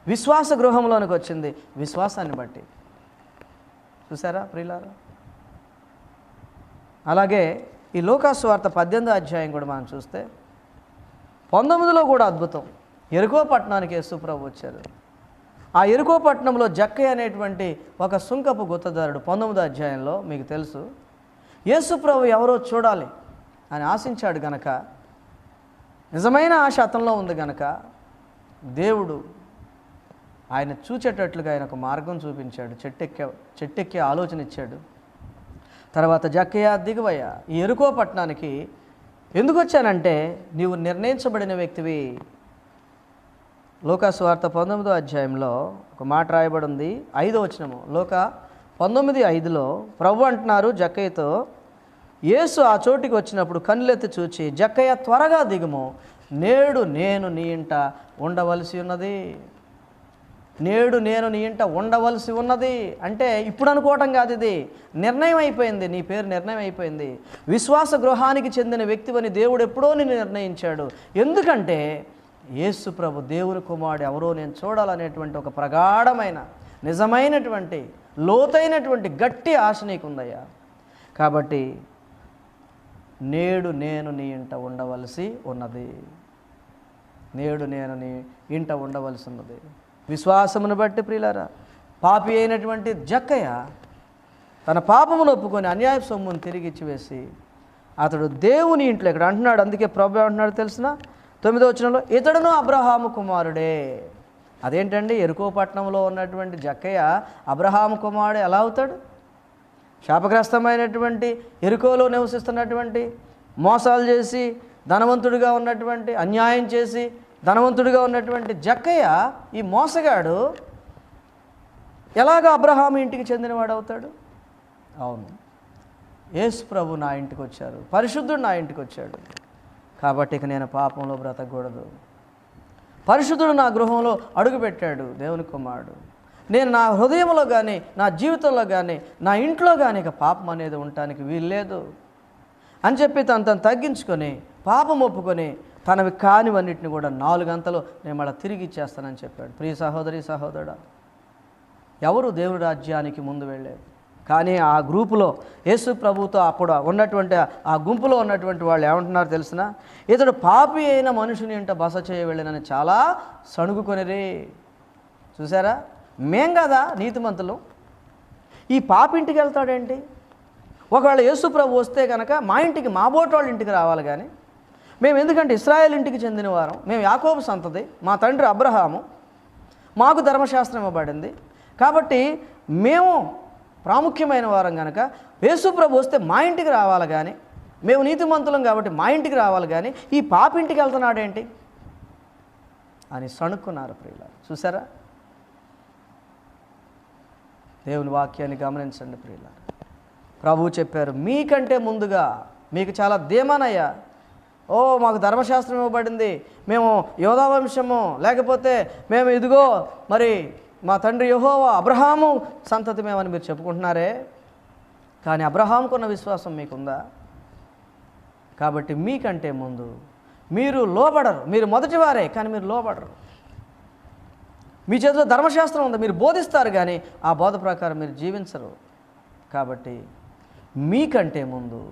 విశ్వాస గృహంలోనికి వచ్చింది, విశ్వాసాన్ని బట్టి. చూసారా ప్రియులారా. అలాగే ఈ లూకాసు వార్త 18వ అధ్యాయం కూడా మనం చూస్తే 19లో కూడా అద్భుతం. యెరికో పట్టణానికి యేసుప్రభు వచ్చారు. ఆ యెరికో పట్టణంలో జక్కయ్య అనేటువంటి ఒక సుంకపు గుత్తదారుడు 19వ అధ్యాయంలో మీకు తెలుసు, యేసుప్రభు ఎవరో చూడాలి అని ఆశించాడు గనక, నిజమైన ఆశ అతనిలో ఉంది గనక దేవుడు ఆయన చూచేటట్లుగా ఆయన ఒక మార్గం చూపించాడు, చెట్టెక్కే ఆలోచన ఇచ్చాడు. తర్వాత జక్కయ్య దిగువయ్య, ఈ యెరికో పట్టణానికి ఎందుకు వచ్చానంటే నీవు నిర్ణయించబడిన వ్యక్తివి. లూకా సువార్త 19వ అధ్యాయంలో ఒక మాట రాయబడి ఉంది, 5వ వచనము. లూకా 19:5లో ప్రభు అంటున్నారు జక్కయ్యతో, యేసు ఆ చోటికి వచ్చినప్పుడు కన్నులెత్తి చూచి, జక్కయ్య త్వరగా దిగుము, నేడు నేను నీ ఇంట ఉండవలసి ఉన్నది. నేడు నేను నీ ఇంట ఉండవలసి ఉన్నది అంటే ఇప్పుడు అనుకోవటం కాదు, ఇది నిర్ణయం అయిపోయింది. నీ పేరు నిర్ణయం అయిపోయింది. విశ్వాస గృహానికి చెందిన వ్యక్తివని దేవుడు ఎప్పుడో నిన్ను నిర్ణయించాడు. ఎందుకంటే యేసు ప్రభు దేవుని కుమారుడు ఎవరో నేను చూడాలనేటువంటి ఒక ప్రగాఢమైన నిజమైనటువంటి లోతైనటువంటి గట్టి ఆశ నీకుందయ్యా. కాబట్టి నేడు నేను నీ ఇంట ఉండవలసి ఉన్నది. నేడు నేను నీ ఇంట ఉండవలసి ఉన్నది. విశ్వాసమును బట్టి ప్రియులారా, పాపి అయినటువంటి జక్కయ్య తన పాపమును ఒప్పుకొని అన్యాయ సొమ్మును తిరిగి ఇచ్చివేసి అతడు దేవుని ఇంట్లో ఇక్కడ అంటున్నాడు. అందుకే ప్రభు అంటున్నాడు తెలిసిన 9వ వచనంలో, ఇతడును అబ్రహాము కుమారుడే. అదేంటండి, యెరికో పట్టణంలో ఉన్నటువంటి జక్కయ్య అబ్రహాము కుమారుడు ఎలా అవుతాడు? శాపగ్రస్తమైనటువంటి యెరికోలో నివసిస్తున్నటువంటి, మోసాలు చేసి ధనవంతుడిగా ఉన్నటువంటి, అన్యాయం చేసి ధనవంతుడిగా ఉన్నటువంటి జక్కయ్య, ఈ మోసగాడు ఎలాగ అబ్రహాము ఇంటికి చెందినవాడు అవుతాడు? అవును, యేసు ప్రభు నా ఇంటికి వచ్చారు, పరిశుద్ధుడు నా ఇంటికి వచ్చాడు, కాబట్టి ఇక నేను పాపంలో బ్రతకూడదు. పరిశుద్ధుడు నా గృహంలో అడుగుపెట్టాడు దేవుని కుమారుడు. నేను నా హృదయంలో కానీ నా జీవితంలో కానీ నా ఇంట్లో కానీ ఇక పాపం అనేది ఉండటానికి వీల్లేదు అని చెప్పి తను తగ్గించుకొని పాపం ఒప్పుకొని తనవి కానివన్నిటిని కూడా 4 గంటలు నేను మళ్ళీ తిరిగి ఇచ్చేస్తానని చెప్పాడు. ప్రియ సహోదరి సహోదరుడా, ఎవరు దేవుని రాజ్యానికి ముందు వెళ్ళారు? కానీ ఆ గ్రూపులో యేసు ప్రభుతో అప్పుడు ఉన్నటువంటి ఆ గుంపులో ఉన్నటువంటి వాళ్ళు ఏమంటున్నారు తెలిసిన, ఇతడు పాపి అయిన మనుషుని ఇంట బస చేయవెళ్ళనని చాలా సణుగుకొనిరి. చూసారా, మేం కదా నీతిమంతులు, ఈ పాపింటికి వెళ్తాడేంటి? ఒకవేళ యేసు ప్రభు వస్తే కనుక మా ఇంటికి, మా బోటోళ్ళ ఇంటికి రావాలి. కానీ మేము ఎందుకంటే ఇశ్రాయేల్ ఇంటికి చెందిన వారం, మేము యాకోబు సంతతి, మా తండ్రి అబ్రహాము, మాకు ధర్మశాస్త్రం ఇవ్వబడింది, కాబట్టి మేము ప్రాముఖ్యమైన వారం కనుక యేసు ప్రభు వస్తే మా ఇంటికి రావాలి. కానీ మేము నీతిమంతులం కాబట్టి మా ఇంటికి రావాలి, కానీ ఈ పాపింటికి వెళ్తున్నాడేంటి అని సణుక్కున్నారు ప్రియులారా. చూసారా, దేవుని వాక్యాన్ని గమనించండి ప్రియులారా. ప్రభువు చెప్పారు, మీకంటే ముందుగా మీకు చాలా ధీమానయ్యా, మాకు ధర్మశాస్త్రం ఇవ్వబడింది, మేము యోధా వంశము, లేకపోతే మేము ఇదిగో మరి మా తండ్రి యెహోవా అబ్రహాము సంతతి మేమని మీరు చెప్పుకుంటున్నారే, కానీ అబ్రహాముకున్న విశ్వాసం మీకుందా? కాబట్టి మీకంటే ముందు మీరు లోబడరు. మీరు మొదటివారే, కానీ మీరు లోబడరు. మీ చేతిలో ధర్మశాస్త్రం ఉంది, మీరు బోధిస్తారు, కానీ ఆ బోధ ప్రకారం మీరు జీవించరు. కాబట్టి మీకంటే ముందు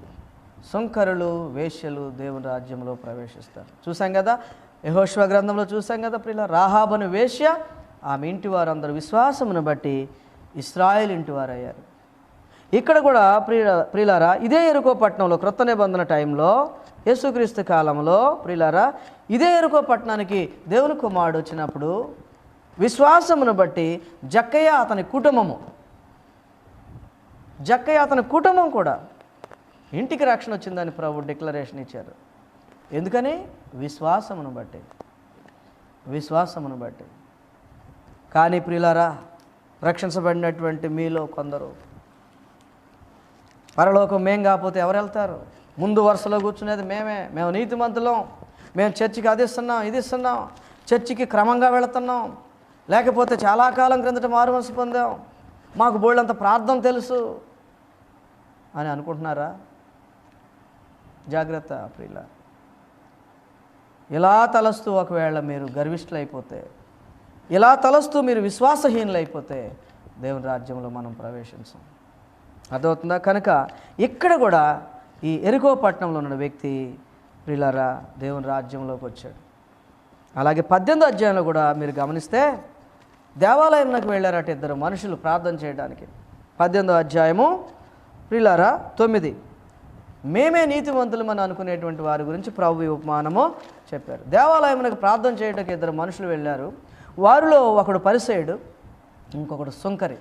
సుంకరులు, వేశ్యలు దేవుని రాజ్యంలో ప్రవేశిస్తారు. చూసాం కదా, యెహోషువ గ్రంథంలో చూసాం కదా ప్రియుల, రాహాబను వేశ్య, ఆమె ఇంటి వారందరూ విశ్వాసమును బట్టి ఇశ్రాయేలు ఇంటి వారు అయ్యారు. ఇక్కడ కూడా ప్రియులారా, ఇదే యెరికో పట్టణంలో క్రొత్త నిబంధన టైంలో యేసుక్రీస్తు కాలంలో ప్రియులారా, ఇదే యెరికో పట్టణానికి దేవుని కుమారుడు వచ్చినప్పుడు విశ్వాసమును బట్టి జక్కయ్య అతని కుటుంబం కూడా ఇంటికి రక్షణ వచ్చిందని ప్రభు డిక్లరేషన్ ఇచ్చారు. ఎందుకని? విశ్వాసమును బట్టి. కానీ ప్రియులారా, రక్షించబడినటువంటి మీలో కొందరు పరలోకం మేం కాకపోతే ఎవరు వెళ్తారు? ముందు వరుసలో కూర్చునేది మేము నీతిమంతులం, మేము చర్చికి అది ఇస్తున్నాం, చర్చికి క్రమంగా వెళుతున్నాం, లేకపోతే చాలా కాలం క్రిందట మారు మనసు పొందాం, మాకు బోళ్ళంత ప్రార్థన తెలుసు అని అనుకుంటున్నారా? జాగ్రత్త ప్రియుల. ఇలా తలస్తూ ఒకవేళ మీరు గర్విష్ఠులైపోతే, ఇలా తలస్తూ మీరు విశ్వాసహీనులైపోతే దేవుని రాజ్యంలో మనం ప్రవేశించాం. అర్థమవుతుందా? కనుక ఇక్కడ కూడా ఈ ఎరికో పట్టణంలో ఉన్న వ్యక్తి ప్రియులారా దేవుని రాజ్యంలోకి వచ్చాడు. అలాగే 18వ అధ్యాయంలో కూడా మీరు గమనిస్తే దేవాలయంలోకి వెళ్ళారట ఇద్దరు మనుషులు ప్రార్థన చేయడానికి. 18వ అధ్యాయము ప్రియులారా 9, మేమే నీతివంతులమని అనుకునేటువంటి వారి గురించి ప్రభు ఉపమానము చెప్పారు. దేవాలయంలోకి ప్రార్థన చేయడానికి ఇద్దరు మనుషులు వెళ్ళారు. వారిలో ఒకడు పరిసయ్యుడు, ఇంకొకడు సుంకరి.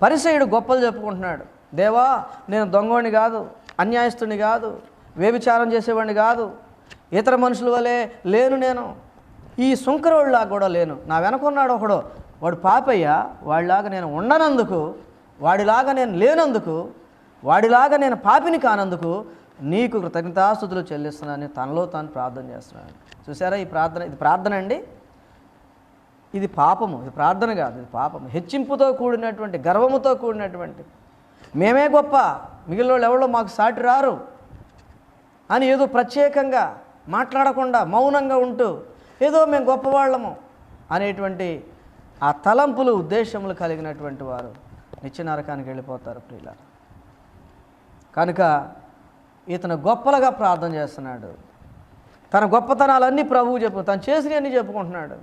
పరిసయ్యుడు గొప్పలు చెప్పుకుంటున్నాడు. దేవా, నేను దొంగోడిని కాదు, అన్యాయస్తుని కాదు, వ్యభిచారం చేసేవాడిని కాదు, ఇతర మనుషుల వలె లేను, నేను ఈ సుంకరోళ్ళలాగా కూడా లేను. నా వెనకున్నాడు ఒకడు, వాడు పాపయ్య, వాడిలాగా నేను ఉండనందుకు, వాడిలాగా నేను లేనందుకు, వాడిలాగా నేను పాపిని కానందుకు నీకు కృతజ్ఞతాస్తుతులు చెల్లిస్తున్నానని తనలో తాను ప్రార్థన చేస్తున్నాను. చూసారా ఈ ప్రార్థన? ఇది ప్రార్థన అండి? ఇది పాపము. ఇది ప్రార్థన కాదు, ఇది పాపము. హెచ్చింపుతో కూడినటువంటి, గర్వముతో కూడినటువంటి, మేమే గొప్ప, మిగిలిన వాళ్ళు ఎవరో మాకు సాటి రారు అని ఏదో ప్రత్యేకంగా మాట్లాడకుండా మౌనంగా ఉంటూ ఏదో మేము గొప్పవాళ్ళము అనేటువంటి ఆ తలంపులు, ఉద్దేశములు కలిగినటువంటి వారు నిత్య నరకానికి వెళ్ళిపోతారు ప్రియులారా. కనుక ఇతను గొప్పలుగా ప్రార్థన చేస్తున్నాడు. తన గొప్పతనాలన్నీ ప్రభువు చెప్పు, తను చేసినవన్నీ చెప్పుకుంటున్నాడు.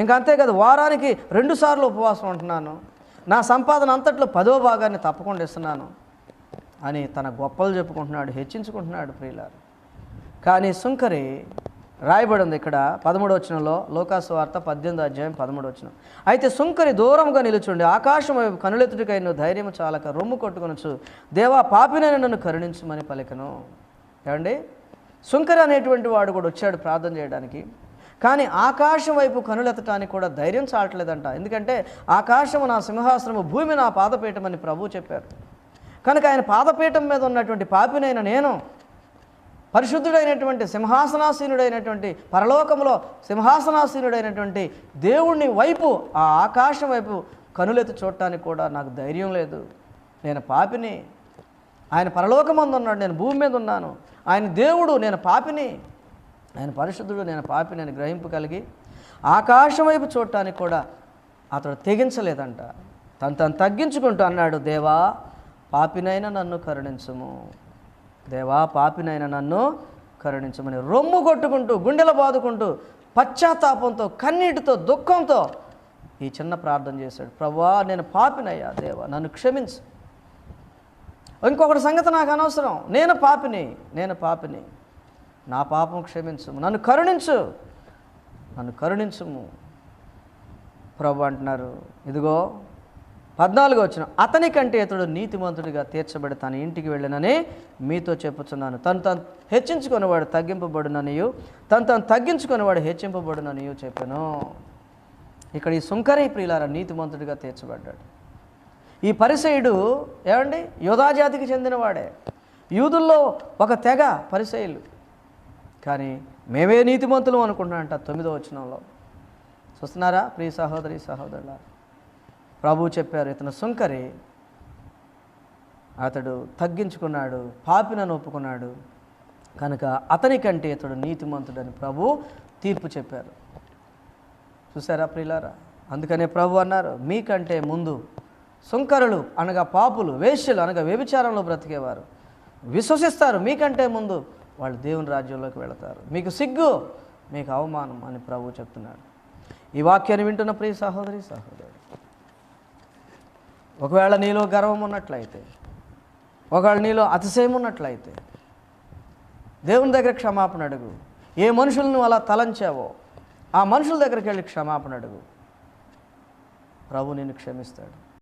ఇంకా అంతే కదా, వారానికి 2 సార్లు ఉపవాసం ఉంటున్నాను, నా సంపాదన అంతట్లో 10వ భాగాన్ని తప్పకుండా ఇస్తున్నాను అని తన గొప్పలు చెప్పుకుంటున్నాడు, హెచ్చించుకుంటున్నాడు ప్రియులారా. కానీ సుంకరి రాయబడింది ఇక్కడ 13వ వచనంలో, లోకాసు వార్త 18వ అధ్యాయం 13వ వచనం. అయితే సుంకరి దూరంగా నిలుచుండి ఆకాశం వైపు కనులెత్తుటికై నువ్వు ధైర్యం చాలక రొమ్ము కొట్టుకొనొచ్చు, దేవా పాపినైన నన్ను కరుణించమని పలికను. ఏమండి, సుంకరి అనేటువంటి వాడు కూడా వచ్చాడు ప్రార్థన చేయడానికి. కానీ ఆకాశం వైపు కనులెత్తడానికి కూడా ధైర్యం చాలట్లేదంట. ఎందుకంటే ఆకాశము నా సింహాసనము, భూమి నా పాదపీఠం అని ప్రభువు చెప్పారు. కనుక ఆయన పాదపీఠం మీద ఉన్నటువంటి పాపినైన నేను, పరిశుద్ధుడైనటువంటి సింహాసనాసీనుడైనటువంటి, పరలోకములో సింహాసనాసీనుడైనటువంటి దేవుణ్ణి వైపు, ఆ ఆకాశం వైపు కనులెత్తి చూడటానికి కూడా నాకు ధైర్యం లేదు. నేను పాపిని, ఆయన పరలోకమందు ఉన్నాడు, నేను భూమి మీద ఉన్నాను. ఆయన దేవుడు, నేను పాపిని. ఆయన పరిశుద్ధుడు, నేను పాపిని అని గ్రహింపు కలిగి ఆకాశం వైపు చూడటానికి కూడా అతడు తెగించలేదంట. తను తగ్గించుకుంటూ అన్నాడు, దేవా పాపినైనా నన్ను కరుణించుము, దేవా పాపినైనా నన్ను కరుణించమని రొమ్ము కొట్టుకుంటూ, గుండెలు బాదుకుంటూ, పశ్చాత్తాపంతో, కన్నీటితో, దుఃఖంతో ఈ చిన్న ప్రార్థన చేశాడు. ప్రభువా నేను పాపినయ్యా, దేవా నన్ను క్షమించు. ఇంకొకటి సంగతి నాకు అనవసరం, నేను పాపిని, నా పాపం క్షమించుము, నన్ను కరుణించుము ప్రభు అంటున్నారు. ఇదిగో 14వ వచనం, అతని కంటే ఇతడు నీతిమంతుడిగా తీర్చబడి తన ఇంటికి వెళ్ళనని మీతో చెప్పుచున్నాను. తను హెచ్చించుకునేవాడు తగ్గింపబడుననియు, తను తగ్గించుకునేవాడు హెచ్చింపబడుననియు చెప్పాను. ఇక్కడ ఈ సుంకరి ప్రియులారా నీతిమంతుడిగా తీర్చబడ్డాడు. ఈ పరిసయ్యుడు ఏమండి యోధా జాతికి చెందినవాడే, యూదుల్లో ఒక తెగ పరిసయ్యులు. కానీ మేమే నీతిమంతులు అనుకుంటున్నానంట 9వ వచనంలో. చూస్తున్నారా ప్రియ సహోదరి సహోదరుల, ప్రభువు చెప్పారు ఇతను సుంకరి, అతడు తగ్గించుకున్నాడు, పాపినను ఒప్పుకున్నాడు, కనుక అతని కంటే ఇతడు నీతిమంతుడని ప్రభు తీర్పు చెప్పారు. చూసారా ప్రియులారా? అందుకనే ప్రభు అన్నారు, మీకంటే ముందు సుంకరులు అనగా పాపులు, వేశ్యలు అనగా వ్యభిచారంలో బ్రతికేవారు విశ్వసిస్తారు, మీకంటే ముందు వాళ్ళు దేవుని రాజ్యంలోకి వెళతారు. మీకు సిగ్గు, మీకు అవమానం అని ప్రభు చెప్తున్నాడు. ఈ వాక్యాన్ని వింటున్న ప్రియ సహోదరి సహోదరుడు, ఒకవేళ నీలో గర్వం ఉన్నట్లయితే, ఒకవేళ నీలో అతిశయం ఉన్నట్లయితే దేవుని దగ్గర క్షమాపణ అడుగు. ఏ మనుషులను అలా తలంచావో ఆ మనుషుల దగ్గరికి వెళ్ళి క్షమాపణ అడుగు. ప్రభు నిన్ను క్షమిస్తాడు.